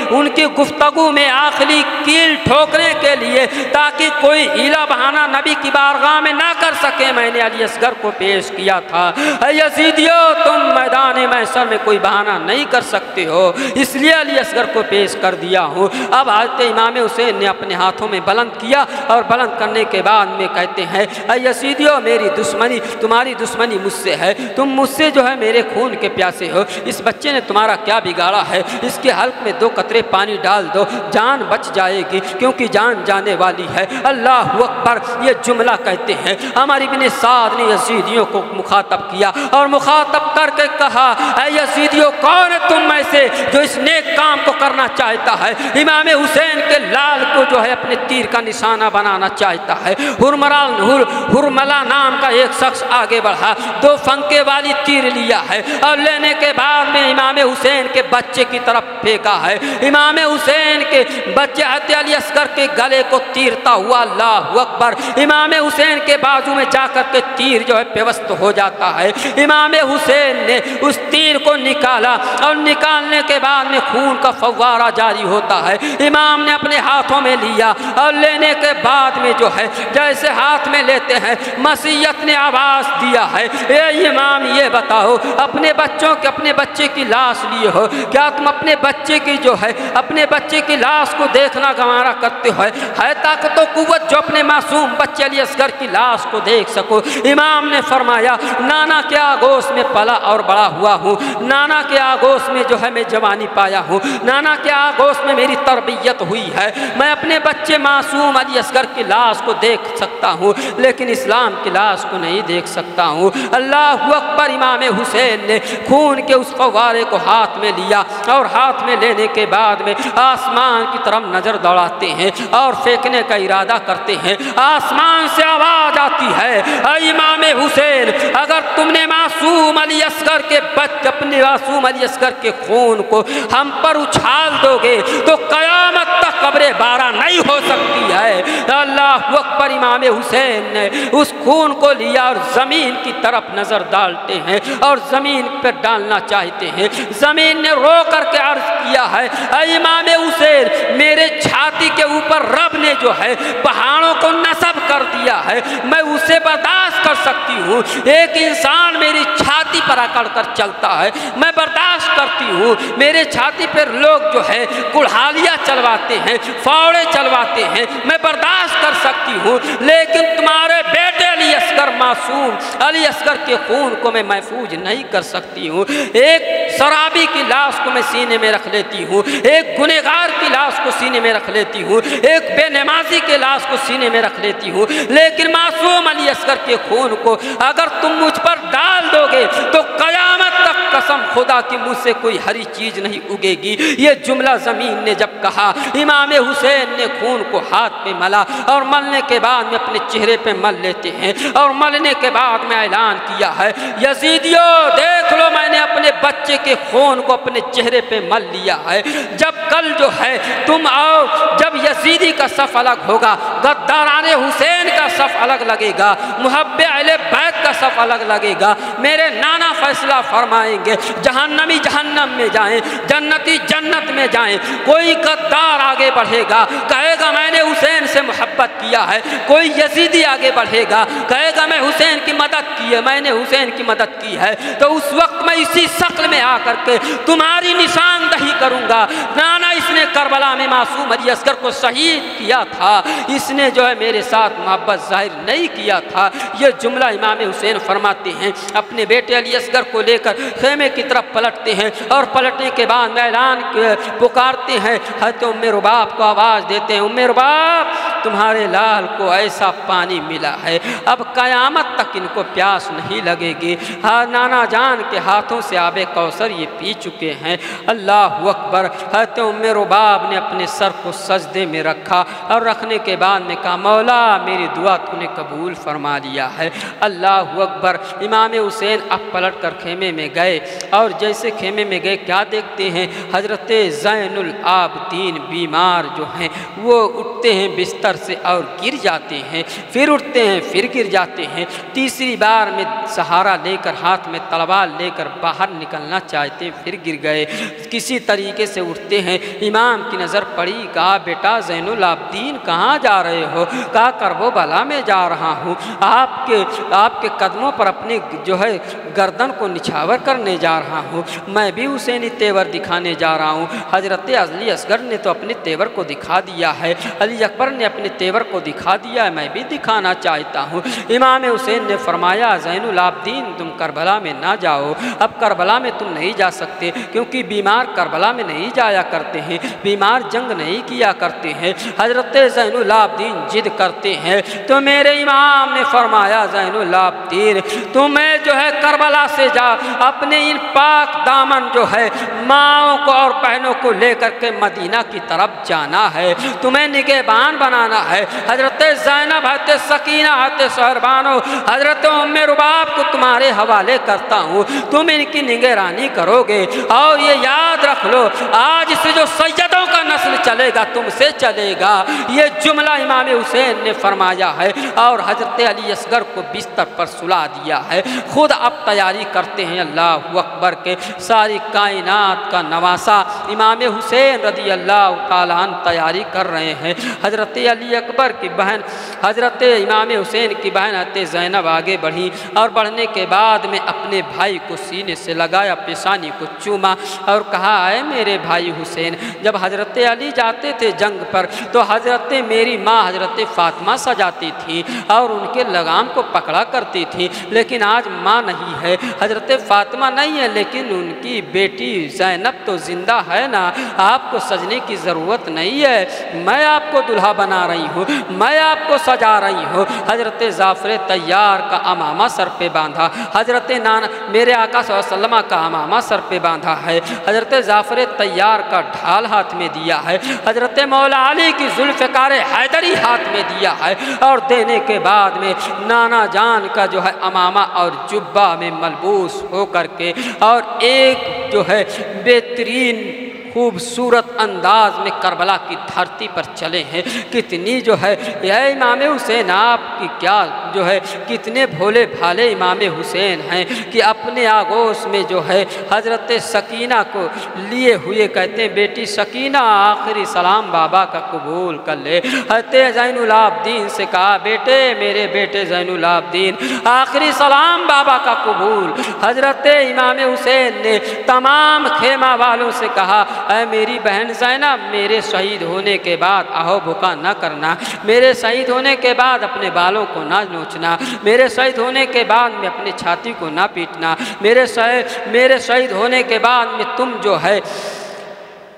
ان کی گفتگو میں آخری کیل ٹھوکنے کے لیے، تاکہ کوئی ہیلا بہانہ نبی کی بارگاہ میں نہ کر سکے، میں نے علی اصغر کو پیش کیا تھا۔ اے یزیدیو تم میدان محشر میں کوئی بہانہ نہیں کر سکتے ہو، اس لیے علی اصغر کو پیش کر دیا ہوں۔ اب حضرت امام حسین نے اپنے ہاتھوں میں بلند کیا اور بلند کرنے کے بعد میں کہتے ہیں اے یزیدیو میری دشمنی، تمہاری دشمنی مجھ سے ہے، تم مجھ سے جو ہے میرے خون کے پیاسے ہو، اس بچے نے تمہارا کیا بگاڑا ہے؟ اس کے حلق میں 2 قطرے پانی ڈال دو، جان بچ جائے گی، کیونکہ جان جانے والی ہے۔ اللہ اکبر، یہ جملہ کہتے ہیں عمر بن سعد نے یزیدیوں کو مخاطب کیا اور مخاطب کر کے کہا اے یزیدیو کون ہے تم میں سے جو اس نیک کام کو کرنا چاہتا ہے؟ امام حسین کے لال کو جو ہے اپنے تیر کا نشانہ بنانا چاہتا ہے۔ ہرملا نام کا ایک شخص آگے بڑھا، 2 پھنکے والی تیر لیا ہے اور لینے کے بعد میں امام حسین کے بچے کی طرف پھینکا ہے۔ امام حسین کے بچے حضرت علی اصغر کے گلے کو تیرتا ہوا، اللہ اکبر، امام حسین کے بازو میں جا کر کے تیر جو ہے پیوست ہو جاتا ہے۔ امام حسین نے اس تیر کو نکالا اور نکالنے کے بعد میں خون کا فوارہ جاری ہوتا ہے۔ امام نے اپنے ہاتھوں میں لیا اور لینے کے بعد میں جو ہے جیسے ہاتھ میں لیتے ہیں مسیحیت نے آواز دیا ہے اے امام یہ بتاؤ اپنے بچے کی لاش لیے ہو، کیا تم اپنے بچے کی جو ہے اپنے بچے کی لاش کو دیکھنا گوارا کرتے ہو؟ ہے طاقت و قوت جو اپنے معصوم بچے علی اصغر کی لاش کو دیکھ سکو؟ امام نے فرمایا نانا کے آغوش میں پلا اور بڑا ہوا ہوں، نانا کے آغوش میں جو ہے میں جوانی پایا ہوں، نانا کے آغوش میں میری تربیت ہوئی ہے، میں اپنے بچے معصوم علی اصغر کی لاش کو دیکھ سکتا ہوں لیکن اسلام کی لاش کو نہیں دیکھ سکتا ہوں۔ اللہ اکبر، امام حسین نے خون کے اس فوارے کو ہاتھ میں لیا اور ہاتھ میں لینے کے بعد میں آسمان کی طرف نظر دوڑاتے ہیں اور پھینکنے کا ارادہ کرتے ہیں۔ آسمان سے آواز آتی ہے اے امام حسین اگر تم نے معصوم علی اصغر کے اپنے معصوم علی اصغر کے خون کو ہم پر اچھال دو گے تو قیامت تک قبر بارہ نہیں ہو سکتی ہے۔ اللہ اکبر، امام حسین نے اس خون کو لیا اور زمین کی طرف نظر ڈالتے ہیں اور زمین پر ڈالنا چاہتے ہیں۔ زمین نے رو کر کے عرض کیا ہے اے امام حسین میرے چھاتی کے اوپر رب نے جو ہے پہاڑوں کو نصب کر دیا ہے، میں اسے برداشت کر سکتی ہوں، ایک انسان میری چھاتی پر اکڑ کر چلتا ہے میں برداشت کرتی ہوں، میرے چھاتی پر لوگ جو ہے کڑھالیاں چلواتے ہیں، فاوڑے چلواتے ہیں، میں برداشت کر سکتی ہوں، لیکن تمہارے بیٹے علی اصغر معصوم علی اصغر کے خون کو میں محفوظ نہیں کر سکتی ہوں۔ ایک شرابی کی لاش کو میں سینے میں رکھ لیتی ہوں، ایک گنہگار کی لاش کو سینے میں رکھ لیتی ہوں، ایک بے نمازی کے لاش کو سینے میں رکھ لیتی ہوں، لیکن معصوم علی اصغر کے خون کو اگر تم مجھ پر ڈال دو گے تو قیامت تک کا قسم خدا کی مجھ سے کوئی ہری چیز نہیں اگے گی۔ یہ جملہ زمین نے جب کہا، امام حسین نے خون کو ہاتھ پہ ملا اور ملنے کے بعد میں اپنے چہرے پہ مل لیتے ہیں، اور ملنے کے بعد میں اعلان کیا ہے، یزیدیوں دیکھ لو میں نے اپنے بچے کے خون کو اپنے چہرے پہ مل لیا ہے۔ جب کل جو ہے تم آؤ، جب یزیدی کا صف الگ ہوگا، غداران حسین کا صف الگ لگے گا، محب اہل بیت کا صف الگ لگے گا، میرے نانا فیصلہ فرمائیں گے، جہنمی جہنم میں جائیں، جنتی جنت میں جائیں۔ کوئی غدار آگے بڑھے گا کہے گا میں نے حسین سے محبت کیا ہے، کوئی یزیدی آگے بڑھے گا کہے گا میں حسین کی مدد کی ہے، میں نے حسین کی مدد کی ہے، تو اس وقت میں اسی شکل میں آ کر کے تمہاری نشاندہی کروں گا۔ نانا اس نے کربلا میں معصوم علی اصغر کو شہید کیا تھا، اس نے جو ہے میرے ساتھ محبت ظاہر نہیں کیا تھا۔ یہ جملہ امام حسین فرماتے ہیں، اپنے بیٹے علی اصغر کو لے کر خیمے کی طرف پلٹتے ہیں، اور پلٹنے کے بعد میں اعلان پکارتے ہیں، حضرت ام رباب کو آواز دیتے ہیں، ام رباب تمہارے لال کو ایسا پانی ملا ہے اب قیامت تک ان کو پیاس نہیں لگے گی۔ ہاں نانا جان کے ہاتھوں سے آب کوثر یہ پی چکے ہیں۔ اللہ اکبر۔ حضرت ام رباب نے اپنے سر کو سجدے میں رکھا، اور رکھنے کے بعد میں کہا مولا میری دعا تو نے قبول فرما لیا ہے۔ اللہ اکبر۔ امام حسین اب پلٹ کر خیمے میں گئے، اور جیسے خیمے میں گئے کیا دیکھتے ہیں، حضرت زین العابدین بیمار جو ہیں وہ اٹھتے ہیں بستر سے اور گر جاتے ہیں، پھر اٹھتے ہیں پھر گر جاتے ہیں، تیسری بار میں سہارا لے کر ہاتھ میں تلوار لے کر باہر نکلنا چاہتے ہیں، پھر گر گئے۔ کسی طریقے سے اٹھتے ہیں، امام کی نظر پڑی، کہا بیٹا زین العابدین کہاں جا رہے ہو؟ کہا کربلا میں جا رہا ہوں، آپ کے قدموں پر اپنے جو ہے گردن کو نچھاور کرنے جا رہا ہوں، میں بھی حسینی تیور دکھانے جا رہا ہوں۔ حضرت علی اصغر نے تو اپنے تیور کو دکھا دیا ہے، علی اکبر نے اپنے تیور کو دکھا دیا ہے، میں بھی دکھانا چاہتا ہوں۔ امام حسین نے فرمایا زین العابدین تم کربلا میں نہ جاؤ، اب کربلا میں تم نہیں جا سکتے، کیونکہ بیمار کربلا میں نہیں جایا کرتے ہیں، بیمار جنگ نہیں کیا کرتے ہیں۔ حضرت زین العابدین ضد کرتے ہیں، تو میرے امام نے فرمایا زین العابدین تمہیں جو ہے کربلا سے جا، اپنے ان پاک دامن جو ہے ماؤں کو اور بہنوں کو لے کر کے مدینہ کی طرف جانا ہے، تمہیں نگہبان بنانا ہے۔ حضرت زینب، حضرت سکینہ، حضرت صہربانو، حضرت ام رباب کو تمہارے حوالے کرتا ہوں، تم ان کی نگرانی کرو گے، اور یہ یاد رکھ لو آج سے جو سیدوں کا نسل چلے گا تم سے چلے گا۔ یہ جملہ امام حسین نے فرمایا ہے، اور حضرت علی اصغر کو بستر پر سلا دیا ہے۔ خود اب تیاری کرتے ہیں اللہ اکبر کے، ساری کائنات کا نواسا امام حسین رضی اللہ تعالیٰ عنہ تیاری کر رہے ہیں۔ حضرت علی اکبر کی بہن حضرت امام حسین کی بہن حضرت زینب آگے بڑھی، اور بڑھنے کے بعد میں اپنے بھائی کو سینے سے لگایا، پیشانی کو چوما، اور کہا اے میرے بھائی حسین، جب حضرت علی جاتے تھے جنگ پر تو حضرت میری ماں حضرت فاطمہ سجاتی تھی اور ان کے لگام کو پکڑا کرتی تھی، لیکن آج ماں نہیں ہے، حضرت فاطمہ نہیں ہے، لیکن ان کی بیٹی زینب تو زندہ ہے نا، آپ کو سجنے کی ضرورت نہیں ہے، میں آپ کو دلہا بنا رہی ہوں، میں آپ کو سجا رہی ہوں۔ حضرت جعفر طیار کا امامہ سر پہ باندھا، حضرت میرے آقا صلی اللہ علیہ وسلم کا امامہ سر پہ باندھا ہے، حضرت جعفر طیار کا ڈھال ہاتھ میں دیا ہے، حضرت مولا علی کی ذوالفقار حیدری ہاتھ میں دیا ہے، اور دینے کے بعد میں نانا جان کا جو ہے امامہ اور جبہ میں ملبوس ہو کر کے، اور ایک جو ہے بہترین خوبصورت انداز میں کربلا کی دھرتی پر چلے ہیں۔ کتنی جو ہے یہ امام حسین آپ کی کیا جو ہے کتنے بھولے بھالے امام حسین ہیں کہ اپنے آغوش میں جو ہے حضرت سکینہ کو لیے ہوئے کہتے ہیں بیٹی سکینہ آخری سلام بابا کا قبول کر لے۔ حضرت زین العابدین سے کہا بیٹے میرے بیٹے زین العابدین آخری سلام بابا کا قبول۔ حضرت امام حسین نے تمام خیمہ والوں سے کہا اے میری بہن زینب میرے شہید ہونے کے بعد آہو بھکا نہ کرنا، میرے شہید ہونے کے بعد اپنے بالوں کو نہ نوچنا، میرے شہید ہونے کے بعد میں اپنے چھاتی کو نہ پیٹنا، میرے شہید ہونے کے بعد میں تم جو ہے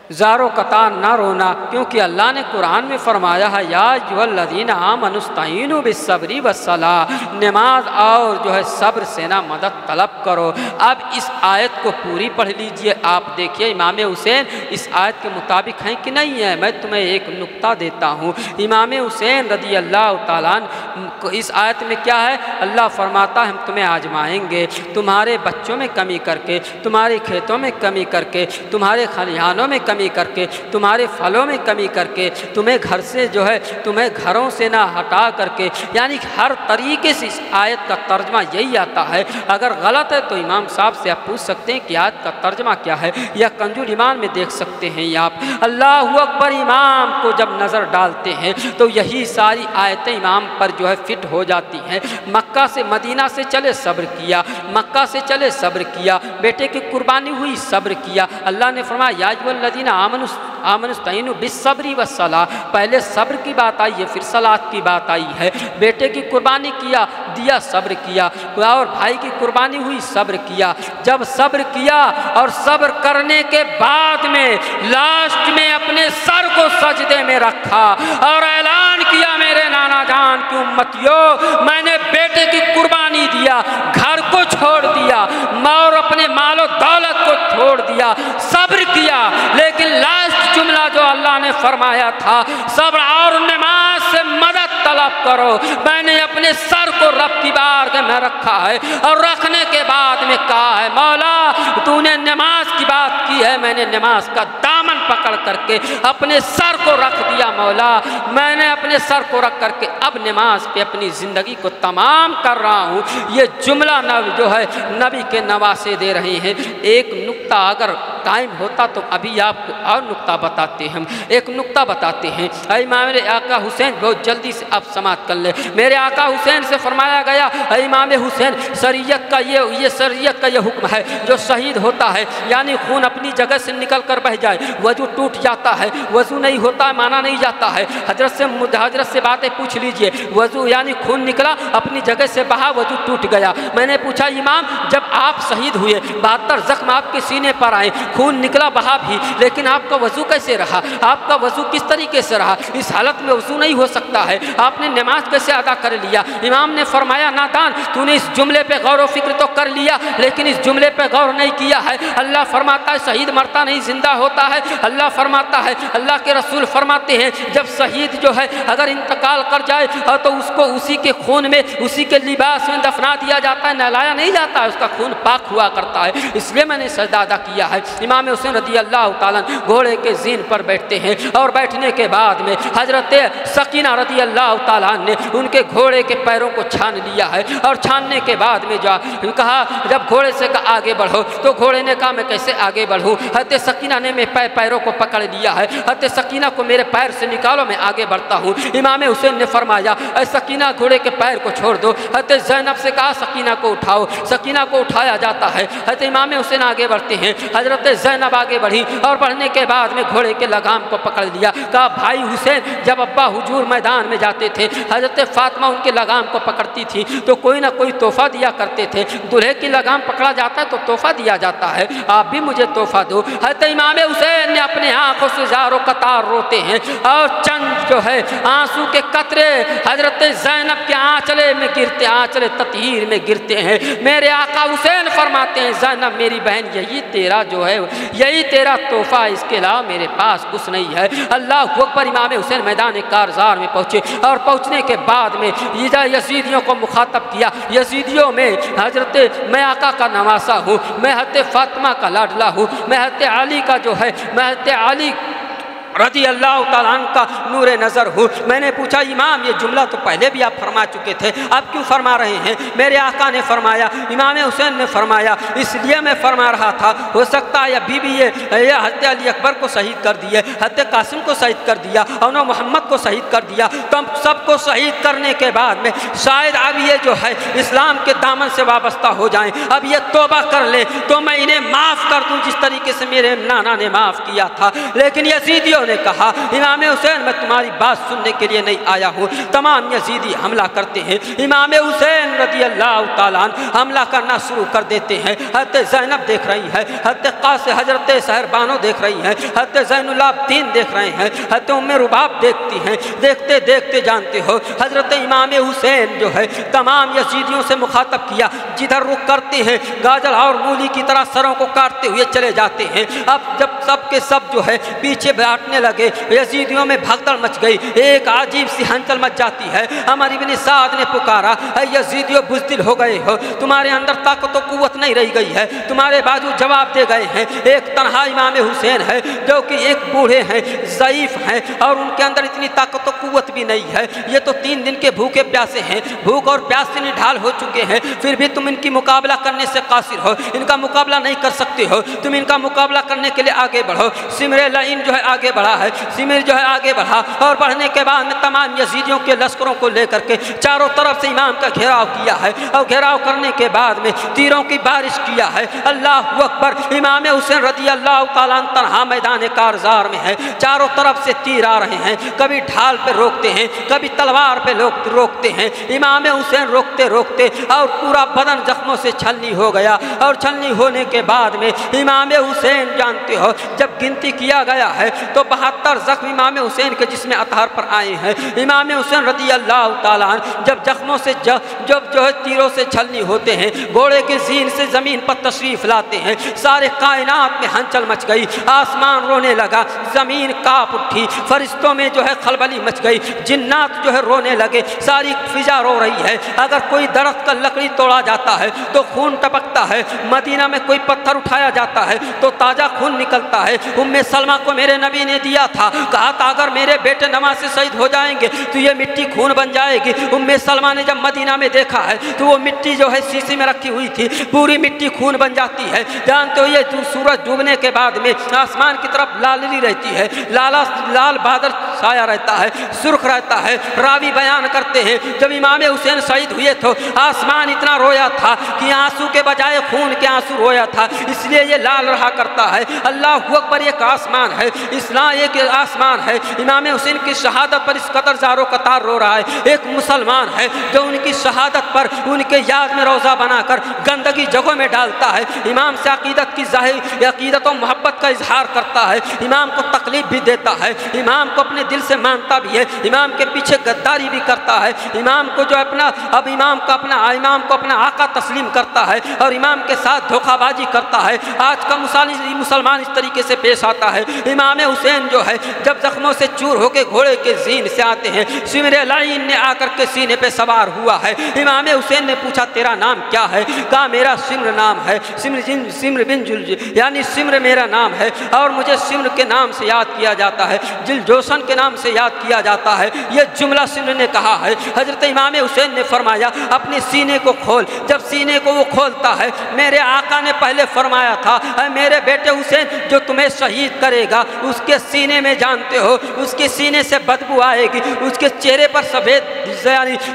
زارو قطار نہ رونا، کیونکہ اللہ نے قرآن میں فرمایا ہے یا ایھاالذین آمنوا استعینوا بالصبر والصلاۃ، نماز اور جو ہے صبر سے نہ مدد طلب کرو۔ اب اس آیت کو پوری پڑھ لیجئے، آپ دیکھیے امام حسین اس آیت کے مطابق ہیں کہ نہیں ہے۔ میں تمہیں ایک نقطہ دیتا ہوں، امام حسین رضی اللہ تعالیٰ عنہ اس آیت میں کیا ہے؟ اللہ فرماتا ہے ہم تمہیں آزمائیں گے، تمہارے بچوں میں کمی کر کے، تمہارے کھیتوں میں کمی کر کے، تمہارے کھلیانوں میں کمی کر کے، تمہارے پھلوں میں کمی کر کے، تمہیں گھر سے جو ہے تمہیں گھروں سے نہ ہٹا کر کے، یعنی ہر طریقے سے اس آیت کا ترجمہ یہی آتا ہے۔ اگر غلط ہے تو امام صاحب سے آپ پوچھ سکتے ہیں کہ آیت کا ترجمہ کیا ہے، یا کنز الایمان میں دیکھ سکتے ہیں آپ۔ اللہ اکبر امام کو جب نظر ڈالتے ہیں تو یہی ساری آیتیں امام پر جو ہے فٹ ہو جاتی ہیں۔ مکہ سے مدینہ سے چلے صبر کیا، مکہ سے چلے صبر کیا، بیٹے کی قربانی ہوئی صبر کیا۔ اللہ نے فرمایا یا ایھاالذین آمنوا استعینوا بالصبر والصلاۃ، پہلے صبر کی بات آئی ہے پھر صلاۃ کی بات آئی ہے۔ بیٹے کی قربانی کیا، دیا صبر کیا، اور بھائی کی قربانی ہوئی صبر کیا۔ جب صبر کیا اور صبر کرنے کے بعد میں لاسٹ میں اپنے سر کو سجدے میں رکھا اور اعلان کیا میرے نانا جان کی امتیوں، میں نے بیٹے کی قربانی دیا، گھر کو چھوڑ دیا اور اپنے مال و دولت کو چھوڑ دیا، صبر کیا، لیکن لاسٹ جملہ جو اللہ نے فرمایا تھا صبر اور نماز سے مدد طلب کرو، میں نے اپنے سر کو رب کی بارگاہ میں رکھا ہے اور رکھنے کے بعد میں کہا ہے مولا تو نے نماز کی بات کی ہے، میں نے نماز کا دامن پکڑ کر کے اپنے سر کو رکھ دیا مولا، میں نے اپنے سر کو رکھ کر کے اب نماز پہ اپنی زندگی کو تمام کر رہا ہوں۔ یہ جملہ جو ہے نبی کے نواسے دے رہے ہیں۔ ایک نقطہ اگر ٹائم ہوتا تو ابھی آپ کو اور نقطہ بتاتے ہیں، ایک نقطہ بتاتے ہیں۔ اے امام آقا حسین، بہت جلدی سے آپ سماعت کر لیں۔ میرے آقا حسین سے فرمایا گیا اے امام حسین، شریعت کا یہ حکم ہے جو شہید ہوتا ہے یعنی خون اپنی جگہ سے نکل کر بہ جائے، وضو ٹوٹ جاتا ہے، وضو نہیں ہوتا ہے، مانا نہیں جاتا ہے۔ حضرت سے باتیں پوچھ لیجئے، وضو یعنی خون نکلا اپنی جگہ سے بہا، وضو ٹوٹ گیا۔ میں نے پوچھا امام جب آپ شہید ہوئے 72 زخم آپ کے سینے پر آئے، خون نکلا بہا بھی، لیکن آپ کا وضو کیسے رہا؟ آپ کا وضو کس طریقے سے رہا؟ اس حالت میں وضو نہیں ہو سکتا ہے، آپ نے نماز کیسے ادا کر لیا؟ امام نے فرمایا نادان، تو نے اس جملے پہ غور و فکر تو کر لیا لیکن اس جملے پہ غور نہیں کیا ہے۔ اللہ فرماتا ہے شہید مرتا نہیں زندہ ہوتا ہے، اللہ فرماتا ہے، اللہ کے رسول فرماتے ہیں جب شہید جو ہے اگر انتقال کر جائے تو اس کو اسی کے خون میں، اسی کے لباس میں دفنا دیا جاتا ہے، نہلایا نہیں جاتا ہے، اس کا خون پاک ہوا کرتا ہے، اس لیے میں نے سجدہ ادا کیا ہے۔ امام حسین رضی اللہ تعالیٰ گھوڑے کے زین پر بیٹھتے ہیں اور بیٹھنے کے بعد میں حضرت سکینہ رضی اللہ تعالیٰ نے ان کے گھوڑے کے پیروں کو چھان لیا ہے، اور چھاننے کے بعد میں کہا جب گھوڑے سے آگے بڑھو تو گھوڑے نے کہا میں کیسے آگے بڑھوں؟ حضرت سکینہ نے میرے پیروں کو پکڑ لیا ہے، حضرت سکینہ کو میرے پیر سے نکالو میں آگے بڑھتا ہوں۔ امام حسین نے فرمایا اے سکینہ گھوڑے کے پیر کو چھوڑ دو۔ حضرت زینب سے کہا سکینہ کو اٹھاؤ، سکینہ کو اٹھایا جاتا ہے۔ حضرت امام حسین آگے بڑھتے ہیں، حضرت زینب آگے بڑھی اور بڑھنے کے بعد میں گھوڑے کے لگام کو پکڑ لیا۔ کہا بھائی حسین جب ابا حضور میدان میں جاتے تھے حضرت فاطمہ ان کے لگام کو پکڑتی تھی تو کوئی نہ کوئی تحفہ دیا کرتے تھے، دلہے کی لگام پکڑا جاتا ہے تو تحفہ دیا جاتا ہے، آپ بھی مجھے تحفہ دو۔ حضرت امام حسین نے اپنے آنکھوں سے زاروں قطار روتے ہیں اور چند جو ہے آنسو کے قطرے حضرت زینب کے آنچلے میں گرتے، آنچلے تطہیر میں گرتے ہیں۔ میرے آقا حسین فرماتے ہیں زینب میری بہن یہی تیرا جو ہے یہی تیرا تحفہ، اس کے علاوہ میرے پاس کچھ نہیں ہے۔ اللہ اکبر۔ امام حسین میدان کارزار میں پہنچے اور پہنچنے کے بعد میں یزیدیوں کو مخاطب کیا۔ یزیدیوں میں حضرت میں آقا کا نواسا ہوں، میں حضرت فاطمہ کا لاڈلا ہوں، میں حضرت علی کا جو ہے میں حضرت علی رضی اللہ تعالیٰ عنہ کا نور نظر ہوں۔ میں نے پوچھا امام یہ جملہ تو پہلے بھی آپ فرما چکے تھے، آپ کیوں فرما رہے ہیں؟ میرے آقا نے فرمایا، امام حسین نے فرمایا اس لیے میں فرما رہا تھا ہو سکتا ہے ابھی بھی یہ حضرت علی اکبر کو شہید کر دیے، حضرت قاسم کو شہید کر دیا اور محمد کو شہید کر دیا، تو ہم سب کو شہید کرنے کے بعد میں شاید اب یہ جو ہے اسلام کے دامن سے وابستہ ہو جائیں، اب یہ توبہ کر لیں تو میں انہیں معاف کر دوں جس طریقے سے میرے نانا نے معاف کیا تھا۔ لیکن یزیدیوں یزیدیوں نے کہا امام حسین میں تمہاری بات سننے کے لیے نہیں آیا ہوں۔ تمام یزیدی حملہ کرتے ہیں، امام حسین رضی اللہ تعالیٰ عنہ حملہ کرنا شروع کر دیتے ہیں۔ حضرت زینب دیکھ رہی ہے، حضرت سحر بانو دیکھ رہی ہیں، حضرت زین العابدین دیکھ رہے ہیں، حضرت ام رباب دیکھتی ہیں۔ دیکھتے دیکھتے جانتے ہو حضرت امام حسین جو ہے تمام یزیدیوں سے مخاطب کیا، جدھر رخ کرتے ہیں گاجر اور مولی کی طرح سروں کو کاٹتے ہوئے چلے جاتے ہیں۔ اب جب سب کے سب جو ہے پیچھے بیٹھنے لگے، یزیدیوں میں بھگدڑ مچ گئی، ایک عجیب سی ہلچل مچ جاتی ہے۔ عمر بن سعد نے پکارا، اے یزیدیوں بزدل ہو گئے ہو، تمہارے اندر طاقت و قوت نہیں رہ گئی ہے، تمہارے بازو جواب دے گئے ہیں۔ ایک تنہا امام حسین ہے جو کہ ایک بوڑھے ہیں، ضعیف ہیں، اور ان کے اندر اتنی طاقت و قوت بھی نہیں ہے۔ یہ تو 3 دن کے بھوکے پیاسے ہیں، بھوک اور پیاس سے نڈھال ہو چکے ہیں، پھر بھی تم ان کی مقابلہ کرنے سے قاصر ہو، ان کا مقابلہ نہیں کر سکتے ہو، تم ان کا مقابلہ کرنے کے لیے آگے بڑھو۔ سمر لعین جو ہے آگے بڑھا ہے، سمر جو ہے آگے بڑھا، اور بڑھنے کے بعد میں تمام یزیدیوں کے لشکروں کو لے کر کے چاروں طرف سے امام کا گھیراؤ کیا ہے، اور گھیراؤ کرنے کے بعد میں تیروں کی بارش کیا ہے۔ اللہ اکبر! امام حسین رضی اللہ تعالیٰ عنہ تنہا میدان کارزار میں ہے، چاروں طرف سے تیر آ رہے ہیں، کبھی ڈھال پہ روکتے ہیں، کبھی تلوار پہ روکتے ہیں۔ امام حسین روکتے روکتے اور پورا بدن زخموں سے چھلنی ہو گیا، اور چھلنی ہونے کے بعد میں امام حسین جانتے ہو جب گنتی کیا گیا ہے تو 72 زخم امام حسین کے جسم اطہر پر آئے ہیں۔ امام حسین رضی اللہ تعالیٰ عنہ جب زخموں سے جب جو ہے تیروں سے چھلنی ہوتے ہیں، گھوڑے کے زین سے زمین پر تشریف لاتے ہیں، سارے کائنات میں ہلچل مچ گئی، آسمان رونے لگا، زمین کانپ اٹھی، فرشتوں میں جو ہے خلبلی مچ گئی، جنات جو ہے رونے لگے، ساری فضا رو رہی ہے۔ اگر کوئی درخت کا لکڑی توڑا جاتا ہے تو خون ٹپکتا ہے، مدینہ میں کوئی پتھر اٹھایا جاتا ہے تو تازہ خون نکلتا ہے۔ ام سلمہ کو میرے نبی نے دیا تھا، کہا تھا اگر میرے بیٹے نماز سے شہید ہو جائیں گے تو یہ مٹی خون بن جائے گی۔ ام سلمہ نے جب مدینہ میں دیکھا ہے تو وہ مٹی جو ہے سیسی میں رکھی ہوئی تھی، پوری مٹی خون بن جاتی ہے۔ جانتے ہو یہ سورج ڈوبنے کے بعد میں آسمان کی طرف لالری رہتی ہے، لال بادل چھایا رہتا ہے، سرخ رہتا ہے۔ راوی بیان کرتے ہیں جب امام حسین شہید ہوئے تو آسمان اتنا رویا تھا کہ آنسو کے بجائے خون کے آنسو رویا تھا، اس لیے یہ لال رہا کرتا ہے۔ اللہ اکبر! ایک آسمان ہے، اسلام ایک آسمان ہے، امام حسین کی شہادت پر اس قدر زارو قطار رو رہا ہے۔ ایک مسلمان ہے جو ان کی شہادت پر ان کے یاد میں روزہ بنا کر گندگی جگہوں میں ڈالتا ہے، امام سے عقیدت کی عقیدت و محبت کا اظہار کرتا ہے، امام کو تکلیف بھی دیتا ہے، امام کو اپنے دل سے مانتا بھی ہے، امام کے پیچھے غداری بھی کرتا ہے، امام کو جو امام کو اپنا آقا تسلیم کرتا ہے اور امام کے ساتھ دھوکہ بازی کرتا ہے۔ آج کا مسلمان اس طریقے سے پیش آتا ہے۔ امام حسین جو ہے جب زخموں سے چور ہو کے گھوڑے کے زین سے آتے ہیں، سمر لعین نے آ کر کے سینے پہ سوار ہوا ہے۔ امام حسین نے پوچھا تیرا نام کیا ہے؟ کہا میرا سمر نام ہے، سمر بن یعنی سمر میرا نام ہے، اور مجھے سمر کے نام سے یاد کیا جاتا ہے، جل جوشن کے نام سے یاد کیا جاتا ہے۔ یہ جملہ سمر نے کہا ہے۔ حضرت امام حسین نے فرمایا اپنے سینے کو کھول۔ جب سینے کو وہ کھولتا ہے، میرے آقا نے پہلے فرمایا تھا اے میرے بیٹے حسین جو تمہیں شہید کرے گا اس کے سینے میں جانتے ہو اس کے سینے سے بدبو آئے گی، اس کے چہرے پر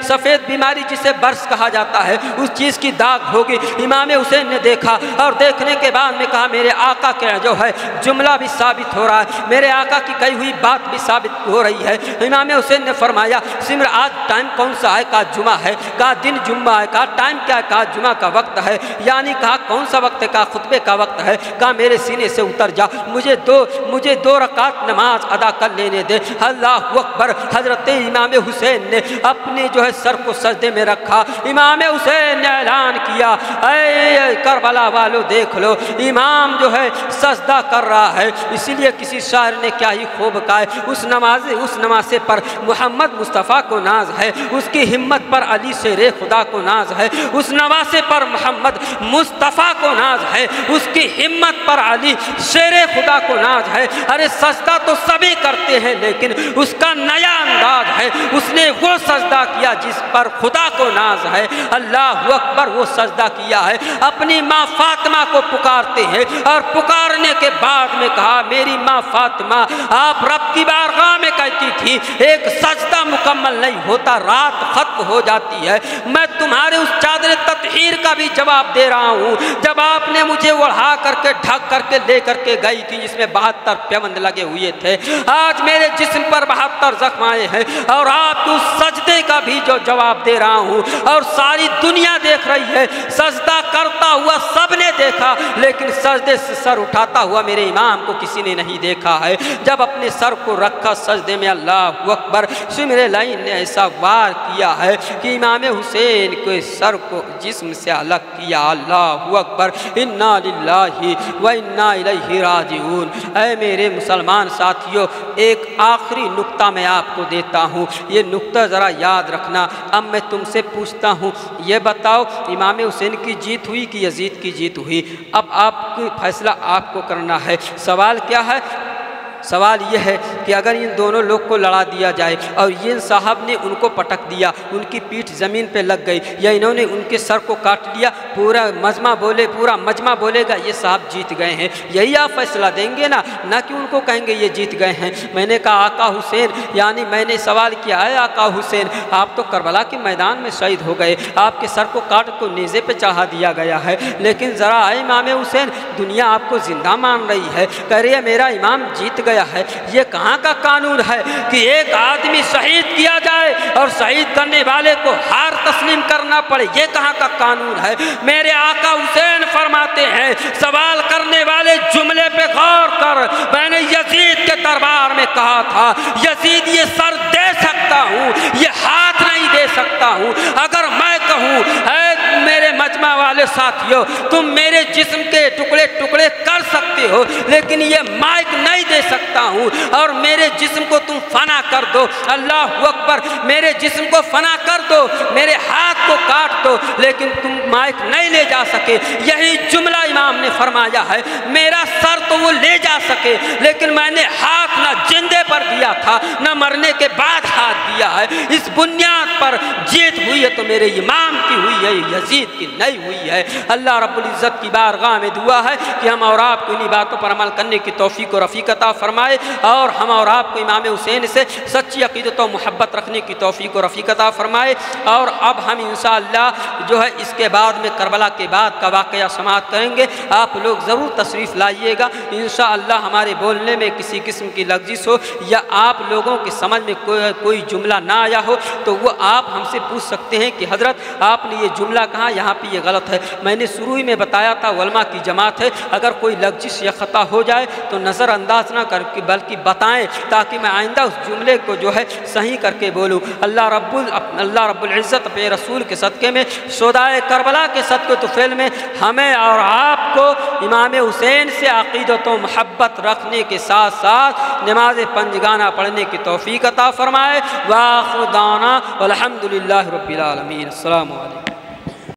سفید بیماری جسے برس کہا جاتا ہے اس چیز کی داغ ہوگی۔ امام حسین نے دیکھا اور دیکھنے کے بعد میں کہا میرے آقا کا جو ہے جملہ بھی ثابت ہو رہا ہے، میرے آقا کی کہی ہوئی بات بھی ثابت ہو رہی ہے۔ امام حسین نے فرمایا سمر آج ٹائم کون سا ہے؟ کہا جمعہ ہے۔ کہا دن جمعہ ہے۔ کہا ٹائم کیا ہے؟ کہا جمعہ کا وقت ہے۔ یعنی کہا کون سا وقت ہے؟ کہا خطبے کا وقت ہے۔ کہا میرے سینے سے اتر جا، مجھے دو رکعت نماز ادا کر لینے دے۔ اللہ اکبر! حضرت امام حسین نے اپنے جو ہے سر کو سجدے میں رکھا۔ امام حسین نے اعلان کیا اے کربلا والو دیکھ لو، امام جو ہے سجدہ کر رہا ہے۔ اسی لیے کسی شاعر نے کیا ہی خوب کہا ہے، اس نمازے پر محمد مصطفیٰ کو ناز ہے، اس کی ہمت پر علی شیر خدا کو ناز ہے، اس نواسے پر محمد مصطفیٰ کو ناز ہے، اس کی ہمت پر علی شیر خدا کو ناز ہے۔ ارے سجدہ تو سبھی کرتے ہیں لیکن اس کا نیا انداز ہے، اس نے وہ سجدہ کیا جس پر خدا کو ناز ہے۔ اللہ اکبر! وہ سجدہ کیا ہے، اپنی ماں فاطمہ کو پکارتے ہیں اور پکارنے کے بعد میں کہا میری ماں فاطمہ آپ رب کی بارگاہ میں کہتی تھی ایک سجدہ مکمل نہیں ہوتا، رات ختم ہو جاتی ہے، میں تمہارے اس چادر تطہیر کا بھی جواب دے رہا ہوں۔ جب آپ نے مجھے اڑھا کر کے ڈھک کر کے لے کر کے گئی تھی جس میں 72 پیوند لگے ہوئے تھے، آج میرے جسم پر 72 زخم آئے ہیں اور آپ کو سجدے کا بھی جو جواب دے رہا ہوں اور ساری دنیا دیکھ رہی ہے، سجدہ کرتا ہوا سب نے دیکھا لیکن سجدے سے سر اٹھاتا ہوا میرے امام کو کسی نے نہیں دیکھا ہے۔ جب اپنے سر کو رکھا سجدے میں اللہ اکبر، میرے لائن نے ایسا وار کیا ہے کہ امام حسین کے سر کو جسم سے الگ کیا۔ اللہ اکبر، انا للہ و انا الیہ راجعون۔ اے میرے مسلمان ساتھیو، ایک آخری نقطہ میں آپ کو دیتا ہوں، یہ نقطہ ذرا یاد رکھنا۔ اب میں تم سے پوچھتا ہوں، یہ بتاؤ امام حسین کی جیت ہوئی کہ یزید کی جیت ہوئی؟ اب آپ کی فیصلہ آپ کو کرنا ہے۔ سوال کیا ہے؟ سوال یہ ہے کہ اگر ان دونوں لوگ کو لڑا دیا جائے اور یہ صاحب نے ان کو پٹک دیا، ان کی پیٹھ زمین پہ لگ گئی یا انہوں نے ان کے سر کو کاٹ لیا، پورا مجمع بولے گا یہ صاحب جیت گئے ہیں، یہی آپ فیصلہ دیں گے نا، نہ کہ ان کو کہیں گے یہ جیت گئے ہیں۔ میں نے کہا آقا حسین، یعنی میں نے سوال کیا ہے آقا حسین، آپ تو کربلا کے میدان میں شہید ہو گئے، آپ کے سر کو کاٹ کو نیزے پہ چڑھا دیا گیا ہے، لیکن ذرا اے امام حسین، دنیا آپ کو زندہ مان رہی ہے، کہہ رہی ہے میرا امام جیت گیا ہے۔ یہ کہاں کا قانون ہے کہ ایک آدمی شہید کیا جائے اور شہید کرنے والے کو ہار تسلیم کرنا پڑے؟ یہ کہاں کا قانون ہے؟ میرے آقا حسین فرماتے ہیں، سوال کرنے والے جملے پہ غور کر، میں نے یزید کے دربار میں کہا تھا یزید یہ سر دے سکتا ہوں، یہ ہاتھ نہیں دے سکتا ہوں۔ اگر میں کہوں اے میرے مجمع والے ساتھیوں، تم میرے جسم کے ٹکڑے ٹکڑے کر سکتے ہو لیکن یہ مائک نہیں دے سکتا ہوں، اور میرے جسم کو تم فنا کر دو، اللہ اکبر، میرے جسم کو فنا کر دو، میرے ہاتھ کو کاٹ دو، لیکن تم مائک نہیں لے جا سکے۔ یہی جملہ امام نے فرمایا ہے، میرا سر تو وہ لے جا سکے لیکن میں نے ہاتھ نہ زندے پر دیا تھا نہ مرنے کے بعد ہاتھ دیا ہے۔ اس بنیاد پر جیت ہوئی ہے تو میرے امام کی ہوئی ہے، یزید کی نہیں ہوئی ہے۔ اللہ رب العزت کی بارگاہ میں دعا ہے کہ ہم اور آپ کو انہی باتوں پر عمل کرنے کی توفیق و رفیق عطا فرمائے، اور ہم اور آپ کو امام حسین سے سچی عقیدت و محبت رکھنے کی توفیق و رفیق عطا فرمائے۔ اور اب ہم انشاءاللہ جو ہے اس کے بعد میں کربلا کے بعد کا واقعہ سماعت کریں گے، آپ لوگ ضرور تشریف لائیے گا۔ انشاءاللہ ہمارے بولنے میں کسی قسم کی لغزش ہو یا آپ لوگوں کی سمجھ میں کوئی جملہ نہ آیا ہو تو وہ آپ ہم سے پوچھ سکتے ہیں کہ حضرت آپ نے یہ جملہ کہا، یہاں پہ یہ غلط ہے۔ میں نے شروع ہی میں بتایا تھا علماء کی جماعت ہے، اگر کوئی لغزش یا خطا ہو جائے تو نظر انداز نہ کر کے بلکہ بتائیں تاکہ میں آئندہ اس جملے کو جو ہے صحیح کر کے بولوں۔ اللہ رب العزت اپنے رسول کے صدقے میں، شہدائے کربلا کے صدقے طفیل میں ہمیں اور آپ کو امام حسین سے عقیدت و محبت رکھنے کے ساتھ ساتھ نماز پنجگانہ پڑھنے کی توفیق عطا فرمائے۔ وآخر دعوانا والحمدللہ رب العالمین۔ السلام علیکم۔